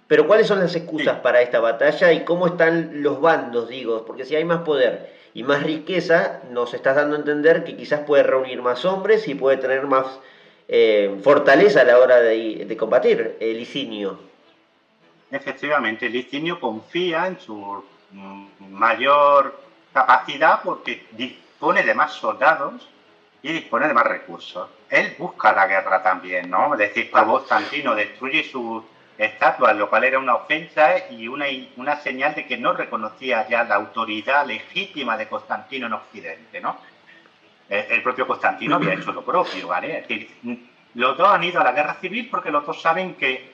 S1: pero ¿cuáles son las excusas
S2: sí.
S1: para esta batalla y cómo están los bandos, digo? Porque si hay más poder y más riqueza, nos estás dando a entender que quizás puede reunir más hombres y puede tener más fortaleza a la hora de combatir Licinio.
S2: Efectivamente, Licinio confía en su mayor capacidad porque dispone de más soldados y dispone de más recursos. Él busca la guerra también, ¿no? Es decir, Constantino destruye sus estatuas, lo cual era una ofensa y una señal de que no reconocía ya la autoridad legítima de Constantino en Occidente, ¿no? El propio Constantino había hecho lo propio, ¿vale? Es decir, los dos han ido a la guerra civil porque los dos saben que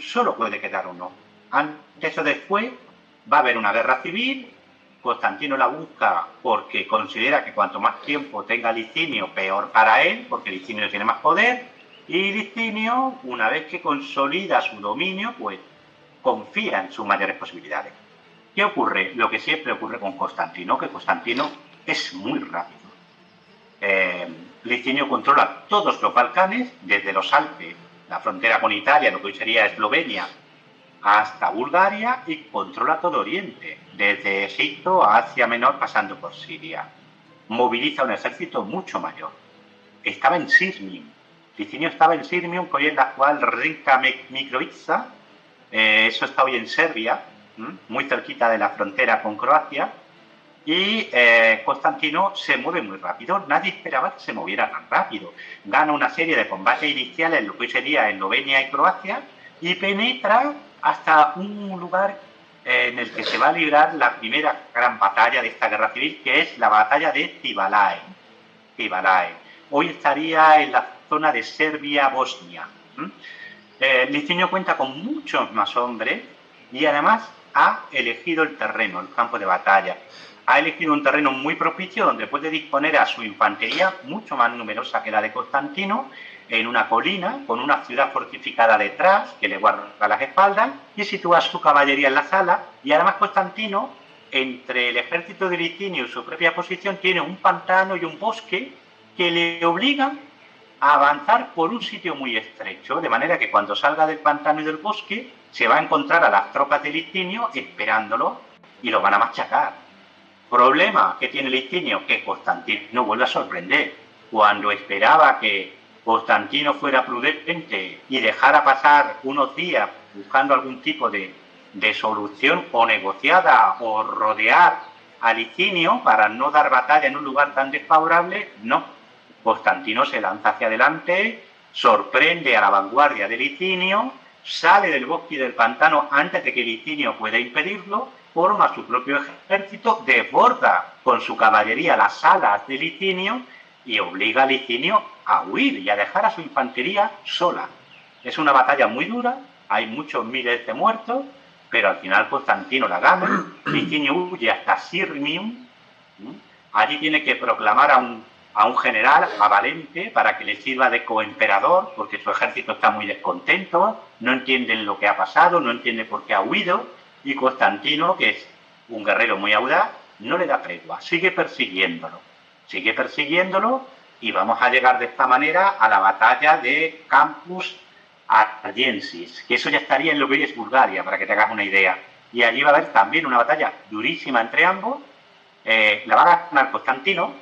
S2: solo puede quedar uno. Antes o después va a haber una guerra civil. Constantino la busca porque considera que cuanto más tiempo tenga Licinio, peor para él, porque Licinio tiene más poder. Y Licinio, una vez que consolida su dominio, pues confía en sus mayores posibilidades. ¿Qué ocurre? Lo que siempre ocurre con Constantino, que Constantino es muy rápido. Licinio controla todos los Balcanes, desde los Alpes, la frontera con Italia, lo que hoy sería Eslovenia, hasta Bulgaria, y controla todo Oriente, desde Egipto a Asia Menor, pasando por Siria. Moviliza un ejército mucho mayor. Estaba en Sirmium. Licinio estaba en Sirmium, que hoy es la actual Rinka Mitrovica. Eso está hoy en Serbia, muy cerquita de la frontera con Croacia. Y Constantino se mueve muy rápido. Nadie esperaba que se moviera tan rápido. Gana una serie de combates iniciales en lo que hoy sería Eslovenia y Croacia y penetra hasta un lugar en el que se va a librar la primera gran batalla de esta guerra civil, que es la batalla de Cibalae. Cibalae. Hoy estaría en la zona de Serbia-Bosnia. Licinio cuenta con muchos más hombres y además ha elegido el terreno, el campo de batalla. Ha elegido un terreno muy propicio donde puede disponer a su infantería mucho más numerosa que la de Constantino, en una colina con una ciudad fortificada detrás que le guarda las espaldas, y sitúa su caballería en la sala. Y además Constantino, entre el ejército de Licinio y su propia posición, tiene un pantano y un bosque que le obligan a avanzar por un sitio muy estrecho, de manera que cuando salga del pantano y del bosque se va a encontrar a las tropas de Licinio esperándolo y lo van a machacar. Problema que tiene Licinio, que Constantino vuelve a sorprender. Cuando esperaba que Constantino fuera prudente y dejara pasar unos días buscando algún tipo de solución o negociada o rodear a Licinio para no dar batalla en un lugar tan desfavorable, no. Constantino se lanza hacia adelante, sorprende a la vanguardia de Licinio, sale del bosque y del pantano antes de que Licinio pueda impedirlo, forma su propio ejército, desborda con su caballería las alas de Licinio y obliga a Licinio a huir y a dejar a su infantería sola. Es una batalla muy dura, hay muchos miles de muertos, pero al final Constantino la gana. Licinio huye hasta Sirmium. Allí tiene que proclamar a un general, a Valente, para que le sirva de coemperador, porque su ejército está muy descontento, no entienden lo que ha pasado, no entiende por qué ha huido, y Constantino, que es un guerrero muy audaz, no le da tregua, sigue persiguiéndolo, y vamos a llegar de esta manera a la batalla de Campus Argensis, que eso ya estaría en lo que hoy es Bulgaria, para que te hagas una idea. Y allí va a haber también una batalla durísima entre ambos, la va a ganar Constantino,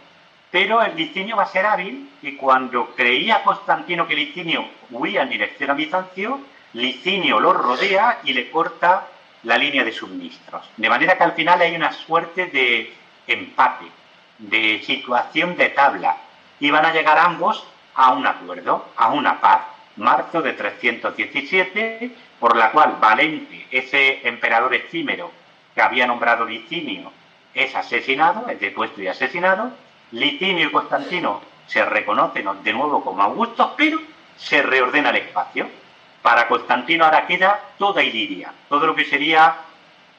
S2: pero el Licinio va a ser hábil y cuando creía Constantino que Licinio huía en dirección a Bizancio, Licinio lo rodea y le corta la línea de suministros. De manera que al final hay una suerte de empate, de situación de tabla, y van a llegar ambos a un acuerdo, a una paz, marzo de 317, por la cual Valente, ese emperador efímero que había nombrado Licinio, es asesinado, es depuesto y asesinado. Licinio y Constantino se reconocen de nuevo como Augustos, pero se reordena el espacio. Para Constantino ahora queda toda Iliria, todo lo que sería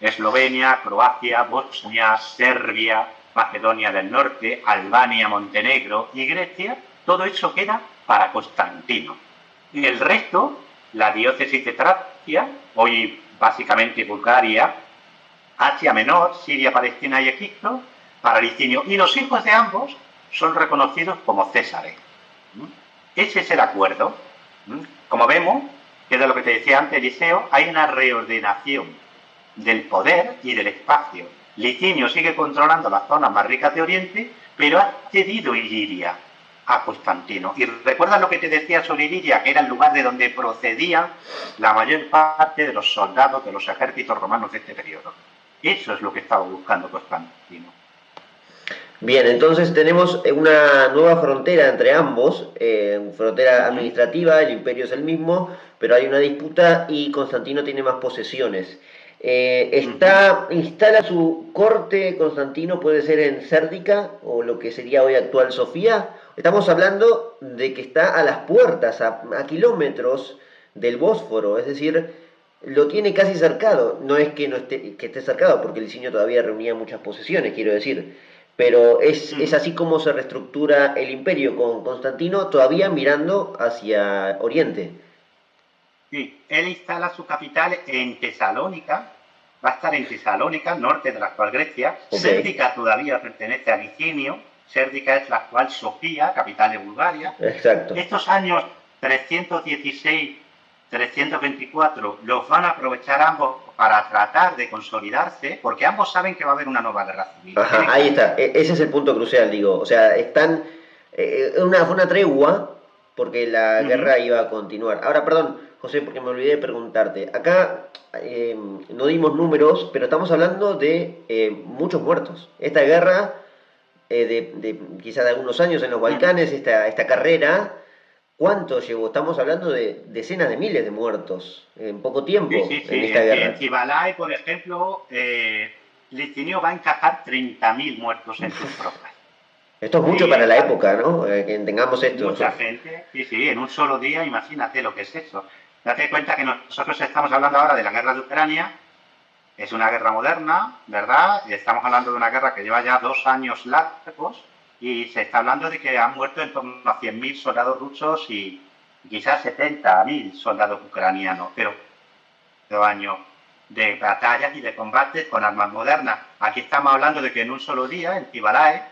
S2: Eslovenia, Croacia, Bosnia, Serbia, Macedonia del Norte, Albania, Montenegro y Grecia, todo eso queda para Constantino. Y el resto, la diócesis de Tracia, hoy básicamente Bulgaria, Asia Menor, Siria, Palestina y Egipto, para Licinio. Y los hijos de ambos son reconocidos como césares. Ese es el acuerdo. Como vemos, que es de lo que te decía antes, Eliseo, hay una reordenación del poder y del espacio. Licinio sigue controlando las zonas más ricas de Oriente, pero ha cedido Iliria a Constantino. Y recuerda lo que te decía sobre Iliria, que era el lugar de donde procedían la mayor parte de los soldados de los ejércitos romanos de este periodo. Eso es lo que estaba buscando Constantino.
S1: Bien, entonces tenemos una nueva frontera entre ambos, frontera administrativa, el imperio es el mismo, pero hay una disputa y Constantino tiene más posesiones. Instala su corte, Constantino puede ser en Sérdica, o lo que sería hoy actual Sofía. Estamos hablando de que está a las puertas, a kilómetros del Bósforo, es decir, lo tiene casi cercado. No es que esté cercado, porque Licinio todavía reunía muchas posesiones, quiero decir. Pero es así como se reestructura el imperio, con Constantino todavía mirando hacia Oriente.
S2: Sí, él instala su capital en Tesalónica, va a estar en Tesalónica, norte de la actual Grecia. Okay. Sérdica todavía pertenece a Licinio, Sérdica es la actual Sofía, capital de Bulgaria.
S1: Exacto.
S2: Estos años 316, 324 los van a aprovechar ambos para tratar de consolidarse, porque ambos saben que va a haber una nueva guerra civil.
S1: Ajá, ahí está, ese es el punto crucial, digo. O sea, están, fue una tregua, porque la guerra iba a continuar. Ahora, perdón, José, porque me olvidé de preguntarte. Acá no dimos números, pero estamos hablando de muchos muertos. Esta guerra, quizás de algunos años en los Balcanes, esta carrera, ¿cuánto llevó? Estamos hablando de decenas de miles de muertos en poco tiempo en esta guerra.
S2: En Cibalay, por ejemplo, Licinio va a encajar 30.000 muertos en sus tropas.
S1: Esto es mucho para la época, ¿no? Que tengamos esto.
S2: Mucha gente, sí, en un solo día, imagínate lo que es eso. Date cuenta que nosotros estamos hablando ahora de la guerra de Ucrania, es una guerra moderna, ¿verdad? Y estamos hablando de una guerra que lleva ya 2 años largos y se está hablando de que han muerto en torno a 100.000 soldados rusos y quizás 70.000 soldados ucranianos, pero 2 años de batallas y de combates con armas modernas. Aquí estamos hablando de que en un solo día, en Cibalae,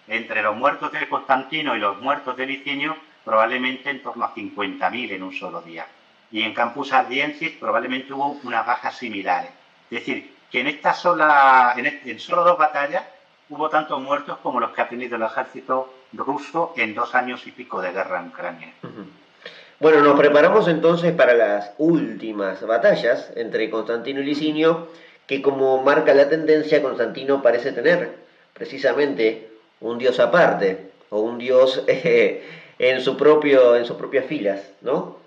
S2: entre los muertos de Constantino y los muertos de Licinio, probablemente en torno a 50.000 en un solo día. Y en Campus Ardiensis probablemente hubo unas bajas similares. Es decir, que en solo 2 batallas hubo tantos muertos como los que ha tenido el ejército ruso en 2 años y pico de guerra en Ucrania.
S1: Bueno, nos preparamos entonces para las últimas batallas entre Constantino y Licinio, que como marca la tendencia, Constantino parece tener precisamente un dios aparte, o un dios en sus propias filas, ¿no?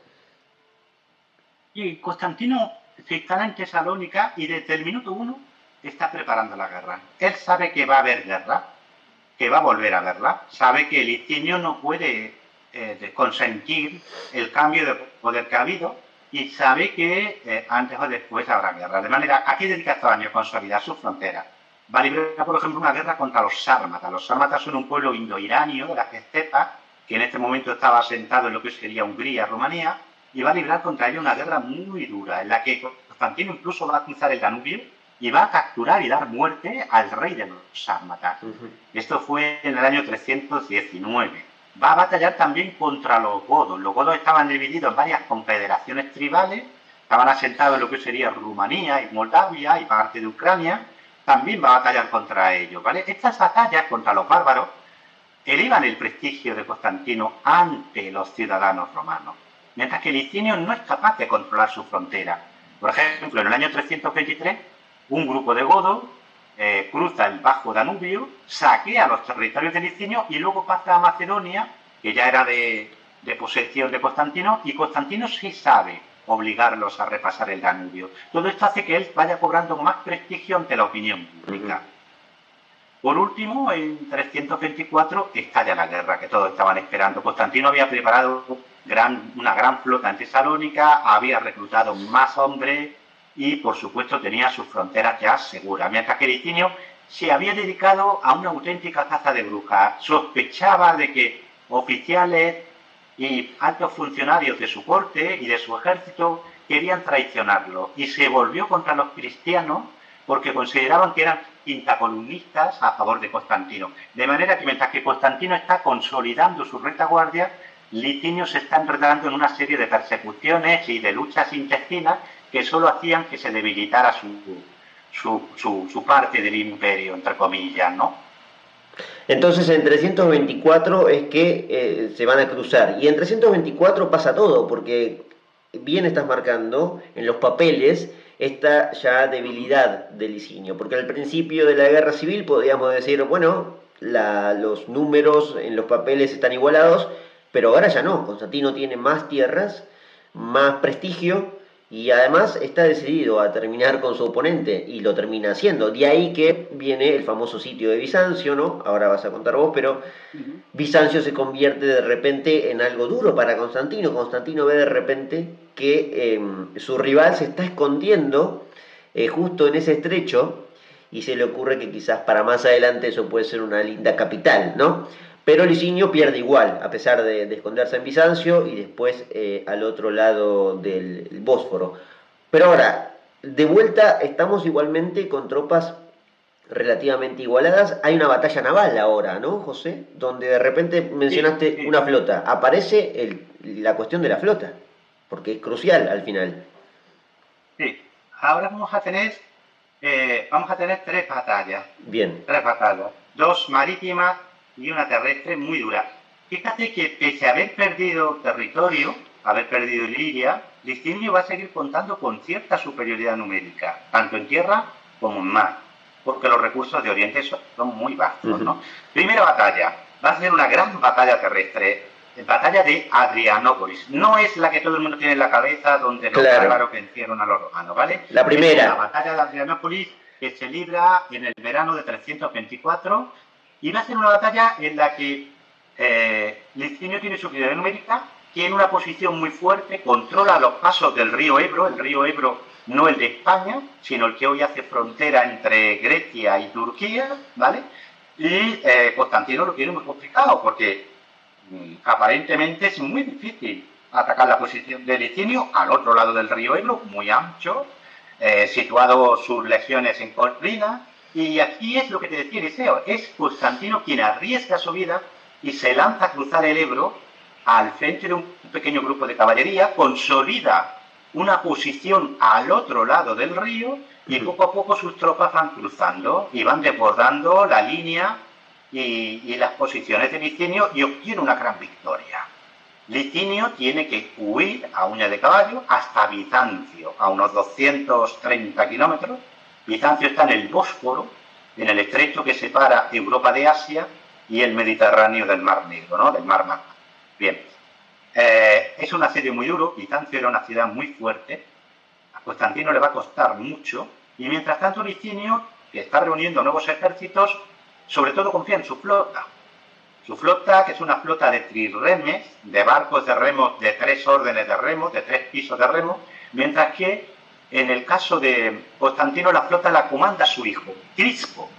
S2: Y Constantino se instala en Tesalónica y desde el minuto 1 está preparando la guerra. Él sabe que va a haber guerra, que va a volver a haberla, sabe que Licinio no puede consentir el cambio de poder que ha habido y sabe que antes o después habrá guerra. De manera, ¿a qué dedica estos años? Consolidar sus fronteras. Va a librar, por ejemplo, una guerra contra los sármatas. Los sármatas son un pueblo indoiranio de las estepas que en este momento estaba asentado en lo que sería Hungría, Rumanía, y va a librar contra ellos una guerra muy dura, en la que Constantino incluso va a cruzar el Danubio y va a capturar y dar muerte al rey de los sármatas. Esto fue en el año 319. Va a batallar también contra los godos. Los godos estaban divididos en varias confederaciones tribales, estaban asentados en lo que sería Rumanía y Moldavia y parte de Ucrania. También va a batallar contra ellos, ¿vale? Estas batallas contra los bárbaros elevan el prestigio de Constantino ante los ciudadanos romanos, mientras que Licinio no es capaz de controlar su frontera. Por ejemplo, en el año 323, un grupo de godos cruza el Bajo Danubio, saquea los territorios de Licinio y luego pasa a Macedonia, que ya era de posesión de Constantino, y Constantino sí sabe obligarlos a repasar el Danubio. Todo esto hace que él vaya cobrando más prestigio ante la opinión pública. Por último, en 324 estalla la guerra que todos estaban esperando. Constantino había preparado una gran flota en Tesalónica, había reclutado más hombres y, por supuesto, tenía sus fronteras ya seguras. Mientras que Licinio se había dedicado a una auténtica caza de brujas. Sospechaba de que oficiales y altos funcionarios de su corte y de su ejército querían traicionarlo y se volvió contra los cristianos porque consideraban que eran quintacolumnistas a favor de Constantino. De manera que mientras que Constantino está consolidando su retaguardia, Licinio se está enredando en una serie de persecuciones y de luchas intestinas que solo hacían que se debilitara su parte del imperio, entre comillas, ¿no?
S1: Entonces en 324 es que se van a cruzar. Y en 324 pasa todo, porque bien estás marcando en los papeles esta ya debilidad de Licinio. Porque al principio de la guerra civil podríamos decir, bueno, los números en los papeles están igualados, pero ahora ya no. Constantino tiene más tierras, más prestigio y además está decidido a terminar con su oponente y lo termina haciendo. De ahí que viene el famoso sitio de Bizancio, ¿no? Ahora vas a contar vos, pero Bizancio se convierte de repente en algo duro para Constantino. Constantino ve de repente que su rival se está escondiendo justo en ese estrecho y se le ocurre que quizás para más adelante eso puede ser una linda capital, ¿no? Pero Licinio pierde igual, a pesar de esconderse en Bizancio y después al otro lado del Bósforo. Pero ahora, de vuelta, estamos igualmente con tropas relativamente igualadas. Hay una batalla naval ahora, ¿no, José? Donde de repente mencionaste una flota. Aparece la cuestión de la flota, porque es crucial al final.
S2: Sí, ahora vamos a tener tres batallas.
S1: Bien.
S2: Tres batallas. Dos marítimas y una terrestre muy dura. Fíjate que pese a haber perdido territorio, haber perdido Iliria, Licinio va a seguir contando con cierta superioridad numérica, tanto en tierra como en mar, porque los recursos de Oriente son muy vastos, ¿no? Primera batalla, va a ser una gran batalla terrestre, batalla de Adrianópolis. No es la que todo el mundo tiene en la cabeza, donde los bárbaros vencieron a los romanos, ¿vale?
S1: La primera.
S2: Es la batalla de Adrianópolis que se libra en el verano de 324 y va a ser una batalla en la que Licinio tiene superioridad numérica, tiene una posición muy fuerte, controla los pasos del río Ebro, el río Ebro no el de España, sino el que hoy hace frontera entre Grecia y Turquía, ¿vale? Y Constantino lo tiene muy complicado porque aparentemente es muy difícil atacar la posición de Licinio al otro lado del río Ebro, muy ancho, situado sus legiones en colina. Y aquí es lo que te decía Eliseo, es Constantino quien arriesga su vida y se lanza a cruzar el Ebro al frente de un pequeño grupo de caballería, consolida una posición al otro lado del río y poco a poco sus tropas van cruzando y van desbordando la línea y las posiciones de Licinio y obtiene una gran victoria. Licinio tiene que huir a uña de caballo hasta Bizancio, a unos 230 kilómetros. Bizancio está en el Bósforo, en el estrecho que separa Europa de Asia y el Mediterráneo del Mar Negro, ¿no? Del Mar Magma. Bien, es un asedio muy duro. Bizancio era una ciudad muy fuerte, a Constantino le va a costar mucho, y mientras tanto Licinio, que está reuniendo nuevos ejércitos, sobre todo confía en su flota. Su flota, que es una flota de trirremes, de barcos de remos de 3 órdenes de remos, de 3 pisos de remos, mientras que en el caso de Constantino la flota la comanda su hijo, Crispo,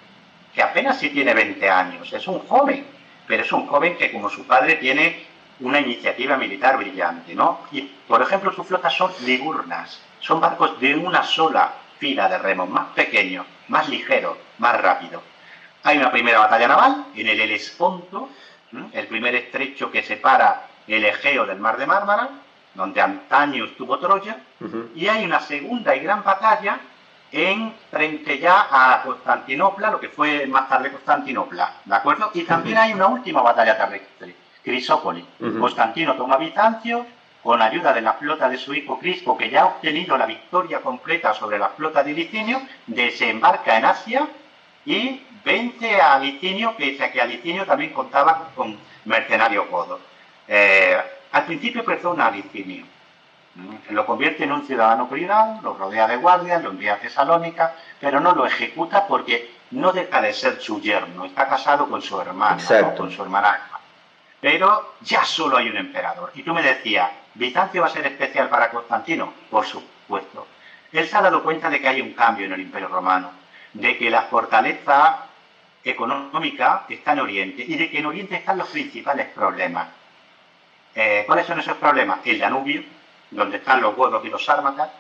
S2: que apenas sí tiene 20 años, es un joven, pero es un joven que como su padre tiene una iniciativa militar brillante, ¿no? Y, por ejemplo, su flota son ligurnas, son barcos de una sola fila de remos, más pequeños, más ligeros, más rápidos. Hay una primera batalla naval en el Helesponto, el primer estrecho que separa el Egeo del Mar de Mármara, donde antaño estuvo Troya, y hay una segunda y gran batalla frente ya a Constantinopla, lo que fue más tarde Constantinopla, ¿de acuerdo? Y también hay una última batalla terrestre, Crisópolis. Constantino toma Bizancio, con ayuda de la flota de su hijo Crispo, que ya ha obtenido la victoria completa sobre la flota de Licinio, desembarca en Asia y vence a Licinio, pese a que a Licinio también contaba con mercenarios godos. Al principio perdona a Licinio, lo convierte en un ciudadano privado, lo rodea de guardias, lo envía a Tesalónica, pero no lo ejecuta porque no deja de ser su yerno, está casado con su hermano, ¿no? Con su hermana. pero ya solo hay un emperador. Y tú me decías, ¿Bizancio va a ser especial para Constantino? Por supuesto. Él se ha dado cuenta de que hay un cambio en el Imperio Romano, de que la fortaleza económica está en Oriente y de que en Oriente están los principales problemas. ¿Cuáles son esos problemas? El Danubio, donde están los godos y los sármatas,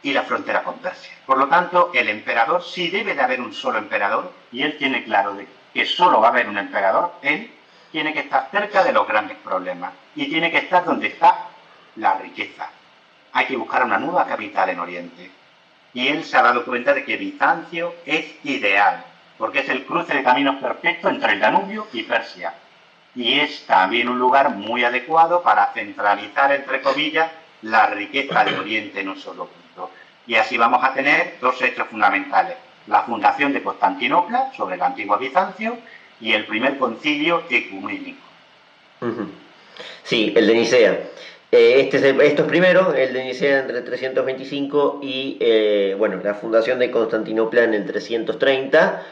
S2: y la frontera con Persia. Por lo tanto, el emperador, si debe de haber un solo emperador, y él tiene claro de que solo va a haber un emperador, él tiene que estar cerca de los grandes problemas y tiene que estar donde está la riqueza. Hay que buscar una nueva capital en Oriente. Y él se ha dado cuenta de que Bizancio es ideal, porque es el cruce de caminos perfecto entre el Danubio y Persia. Y es también un lugar muy adecuado para centralizar, entre comillas, la riqueza de Oriente en un solo punto. Y así vamos a tener dos hechos fundamentales: la fundación de Constantinopla sobre la antigua Bizancio y el primer concilio ecuménico.
S1: Sí, el de Nicea. Esto es primero, el de Nicea entre 325 y bueno, la fundación de Constantinopla en el 330,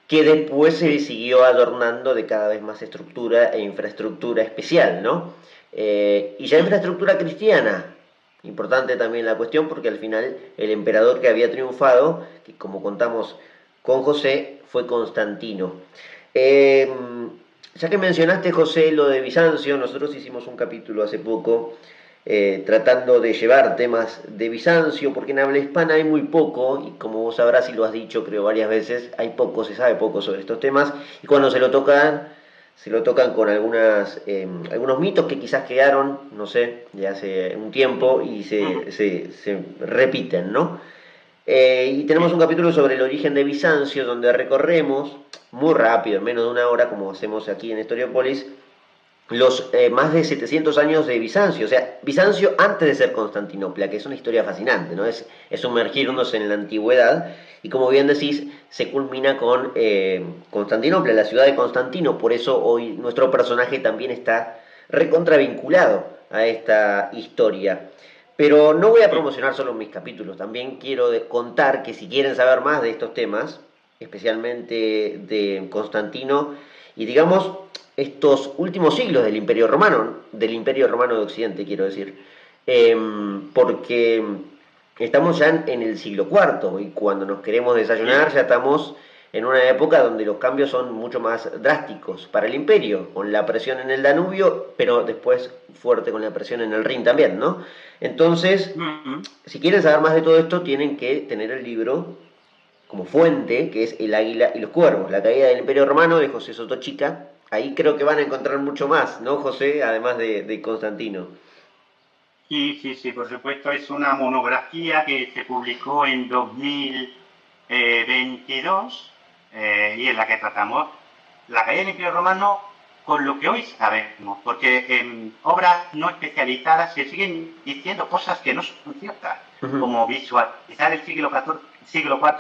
S1: que después se siguió adornando de cada vez más estructura e infraestructura especial, ¿no? Y ya infraestructura cristiana, importante también la cuestión porque al final el emperador que había triunfado, que como contamos con José, fue Constantino. Eh, ya que mencionaste, José, lo de Bizancio, nosotros hicimos un capítulo hace poco tratando de llevar temas de Bizancio, porque en habla hispana hay muy poco, y como vos sabrás y lo has dicho creo varias veces, hay poco, se sabe poco sobre estos temas, y cuando se lo tocan con algunos mitos que quizás quedaron, no sé, de hace un tiempo y se repiten, ¿no? Y tenemos un capítulo sobre el origen de Bizancio, donde recorremos muy rápido, en menos de una hora, como hacemos aquí en Historiopolis, los más de 700 años de Bizancio, o sea, Bizancio antes de ser Constantinopla, que es una historia fascinante, ¿no? Es sumergirnos en la antigüedad, y como bien decís, se culmina con Constantinopla, la ciudad de Constantino, por eso hoy nuestro personaje también está recontravinculado a esta historia. Pero no voy a promocionar solo mis capítulos, también quiero contar que si quieren saber más de estos temas, especialmente de Constantino, y digamos estos últimos siglos del Imperio Romano de Occidente, quiero decir, porque estamos ya en el siglo IV y cuando nos queremos desayunar ya estamos en una época donde los cambios son mucho más drásticos para el imperio, con la presión en el Danubio, pero después fuerte con la presión en el Rin también, ¿no? Entonces, si quieren saber más de todo esto, tienen que tener el libro como fuente, que es El Águila y los Cuervos, la caída del Imperio Romano de José Sotochica. Ahí creo que van a encontrar mucho más, ¿no, José? Además de Constantino.
S2: Sí, sí, sí, por supuesto, es una monografía que se publicó en 2022 y en la que tratamos la caída del Imperio Romano con lo que hoy sabemos, porque en obras no especializadas se siguen diciendo cosas que no son ciertas, como visualizar el siglo IV,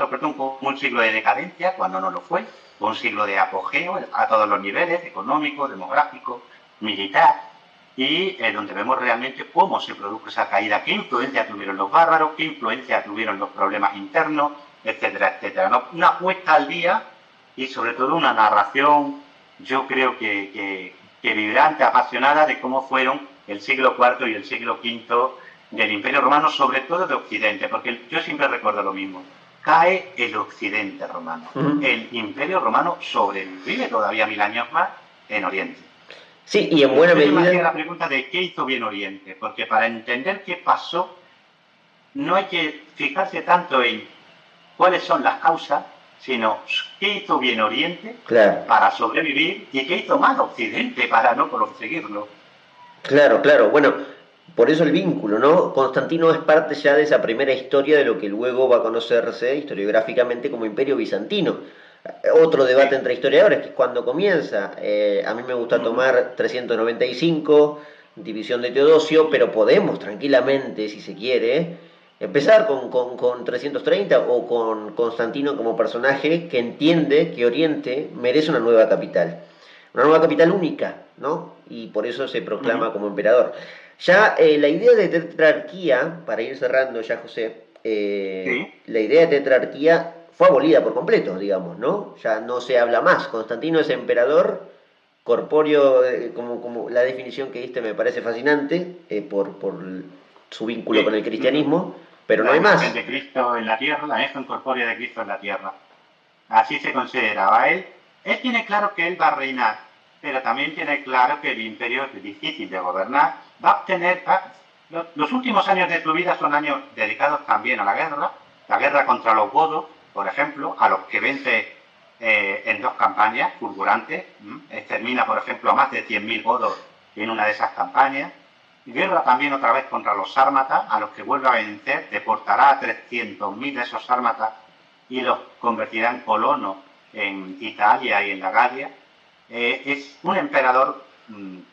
S2: perdón, como un siglo de decadencia, cuando no lo fue, o un siglo de apogeo a todos los niveles, económico, demográfico, militar, y donde vemos realmente cómo se produjo esa caída, qué influencia tuvieron los bárbaros, qué influencia tuvieron los problemas internos, etcétera, etcétera. ¿No? Una puesta al día y sobre todo una narración, yo creo que vibrante, apasionada de cómo fueron el siglo IV y el siglo V del Imperio Romano, sobre todo de Occidente, porque yo siempre recuerdo lo mismo. Cae el Occidente romano. El Imperio Romano sobrevive todavía 1000 años más en Oriente.
S1: Sí, y en buena
S2: Yo me hacía
S1: medida.
S2: la pregunta de qué hizo bien Oriente, porque para entender qué pasó no hay que fijarse tanto en cuáles son las causas, sino qué hizo bien Oriente
S1: Claro,
S2: para sobrevivir y qué hizo mal Occidente para no conseguirlo.
S1: claro, claro. Bueno, por eso el vínculo, ¿no? Constantino es parte ya de esa primera historia de lo que luego va a conocerse historiográficamente como Imperio Bizantino. Otro debate
S2: Sí.
S1: entre historiadores, que es cuando comienza. A mí me gusta tomar 395, división de Teodosio, pero podemos tranquilamente, si se quiere, empezar con 330 o con Constantino como personaje que entiende que Oriente merece una nueva capital única, ¿no? Y por eso se proclama como emperador. Ya la idea de tetrarquía, para ir cerrando ya, José,
S2: Sí.
S1: la idea de tetrarquía fue abolida por completo, digamos, ¿no? Ya no se habla más. Constantino es emperador corpóreo, como la definición que diste me parece fascinante, por su vínculo con el
S2: Sí,
S1: cristianismo, pero no
S2: la
S1: hay
S2: imagen
S1: más.
S2: de Cristo en la tierra, la imagen corpórea de Cristo en la tierra. Así se consideraba él. Él tiene claro que él va a reinar, pero también tiene claro que el imperio es difícil de gobernar. Va a obtener. Los últimos años de su vida son años dedicados también a la guerra contra los godos, por ejemplo, a los que vence en dos campañas fulgurantes. Extermina, por ejemplo, a más de 100.000 godos en una de esas campañas. Guerra también otra vez contra los sármatas, a los que vuelve a vencer, deportará a 300.000 de esos sármatas y los convertirá en colonos en Italia y en la Galia. Es un emperador,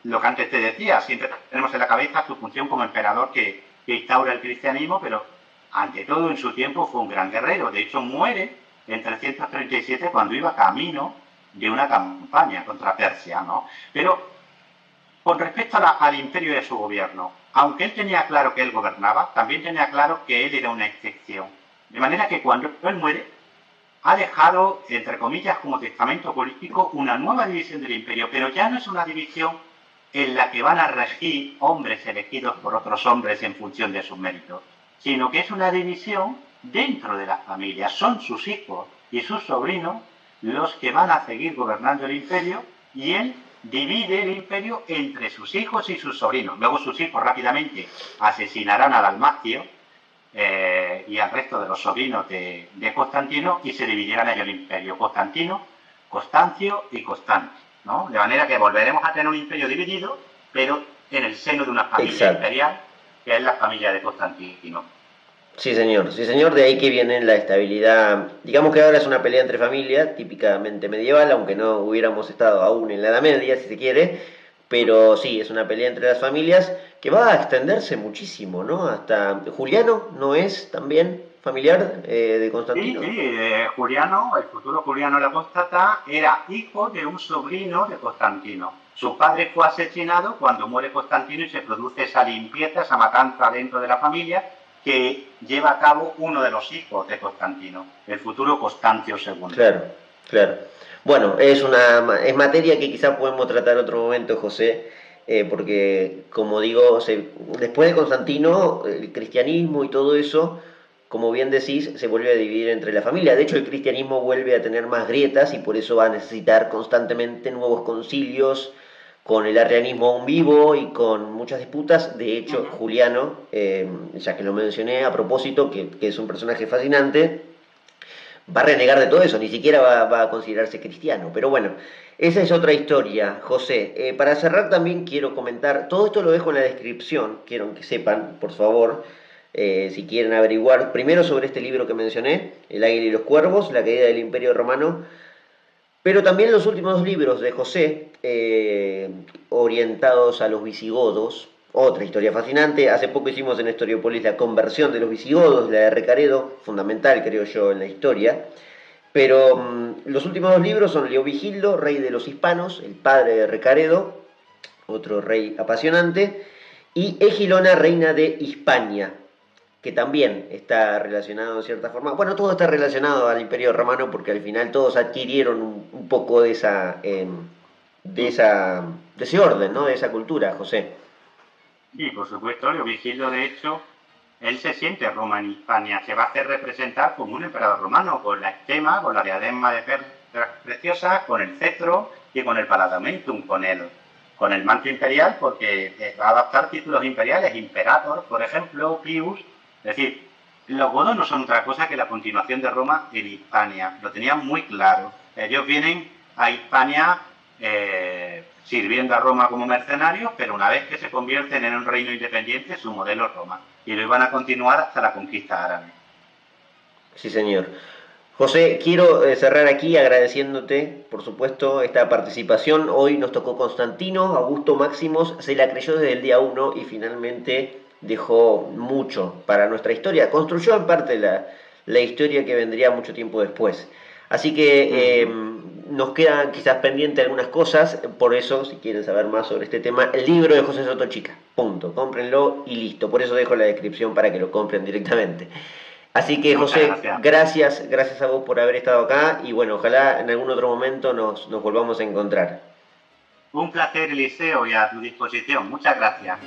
S2: lo que antes te decía, siempre tenemos en la cabeza su función como emperador que instaura el cristianismo, pero ante todo en su tiempo fue un gran guerrero. De hecho, muere en 337 cuando iba camino de una campaña contra Persia, ¿no? Pero con respecto al imperio y a su gobierno, aunque él tenía claro que él gobernaba, también tenía claro que él era una excepción. De manera que cuando él muere, ha dejado, entre comillas, como testamento político, una nueva división del imperio, pero ya no es una división en la que van a regir hombres elegidos por otros hombres en función de sus méritos, sino que es una división dentro de la familia. Son sus hijos y sus sobrinos los que van a seguir gobernando el imperio y él divide el imperio entre sus hijos y sus sobrinos. Luego sus hijos rápidamente asesinarán a Dalmacio y al resto de los sobrinos de Constantino y se dividieran en el imperio Constantino, Constancio y Constante, ¿no? De manera que volveremos a tener un imperio dividido, pero en el seno de una familia
S1: Exacto.
S2: imperial, que es la familia de Constantino.
S1: Sí señor, de ahí que viene la estabilidad. Digamos que ahora es una pelea entre familias, típicamente medieval, aunque no hubiéramos estado aún en la Edad Media, si se quiere, pero sí, es una pelea entre las familias que va a extenderse muchísimo, ¿no? Hasta Juliano no es también familiar de
S2: Sí,
S1: Constantino.
S2: sí, Juliano, el futuro Juliano el Apóstata, era hijo de un sobrino de Constantino. Su padre fue asesinado cuando muere Constantino y se produce esa limpieza, esa matanza dentro de la familia que lleva a cabo uno de los hijos de Constantino, el futuro Constancio II.
S1: Claro, claro. Bueno, es materia que quizás podemos tratar otro momento, José, porque como digo, después de Constantino, el cristianismo y todo eso, como bien decís, se vuelve a dividir entre la familia. De hecho, el cristianismo vuelve a tener más grietas y por eso va a necesitar constantemente nuevos concilios, con el arrianismo aún vivo y con muchas disputas. De hecho,
S2: Ujú.
S1: Juliano, ya que lo mencioné a propósito, que es un personaje fascinante, va a renegar de todo eso, ni siquiera va a considerarse cristiano. Pero bueno, esa es otra historia, José. Para cerrar también quiero comentar, todo esto lo dejo en la descripción, quiero que sepan, por favor, si quieren averiguar primero sobre este libro que mencioné, El Águila y los Cuervos, La caída del Imperio Romano, pero también los últimos dos libros de José, orientados a los visigodos, otra historia fascinante. Hace poco hicimos en Historiopolis la conversión de los visigodos, la de Recaredo, fundamental creo yo en la historia. Pero los últimos dos libros son Leovigildo, rey de los hispanos, el padre de Recaredo, otro rey apasionante, y Egilona, reina de Hispania, que también está relacionado en cierta forma. Bueno, todo está relacionado al Imperio Romano porque al final todos adquirieron un poco de de ese orden, ¿no? De esa cultura, José.
S2: Sí, por supuesto, Leovigildo, de hecho, él se siente Roma en Hispania, se va a hacer representar como un emperador romano, con la estema, con la diadema de perlas preciosas, con el cetro y con el paladamentum, con el manto imperial, porque va a adaptar títulos imperiales, imperator, por ejemplo, Pius. Es decir, los godos no son otra cosa que la continuación de Roma en Hispania, lo tenían muy claro. Ellos vienen a Hispania sirviendo a Roma como mercenarios, pero una vez que se convierten en un reino independiente, su modelo es Roma. Y lo iban a continuar hasta la conquista árabe.
S1: Sí, señor. José, quiero cerrar aquí agradeciéndote, por supuesto, esta participación. Hoy nos tocó Constantino, Augusto Máximos, se la creyó desde el día uno y finalmente dejó mucho para nuestra historia. Construyó en parte la historia que vendría mucho tiempo después. Así que
S2: Uh -huh.
S1: nos quedan quizás pendientes algunas cosas, por eso, si quieren saber más sobre este tema, el libro de José Soto Chica. Punto. Cómprenlo y listo. Por eso dejo la descripción para que lo compren directamente. Así que
S2: Muchas
S1: José,
S2: gracias.
S1: gracias a vos por haber estado acá y bueno, ojalá en algún otro momento nos volvamos a encontrar.
S2: Un placer, Eliseo, y a tu disposición. Muchas gracias.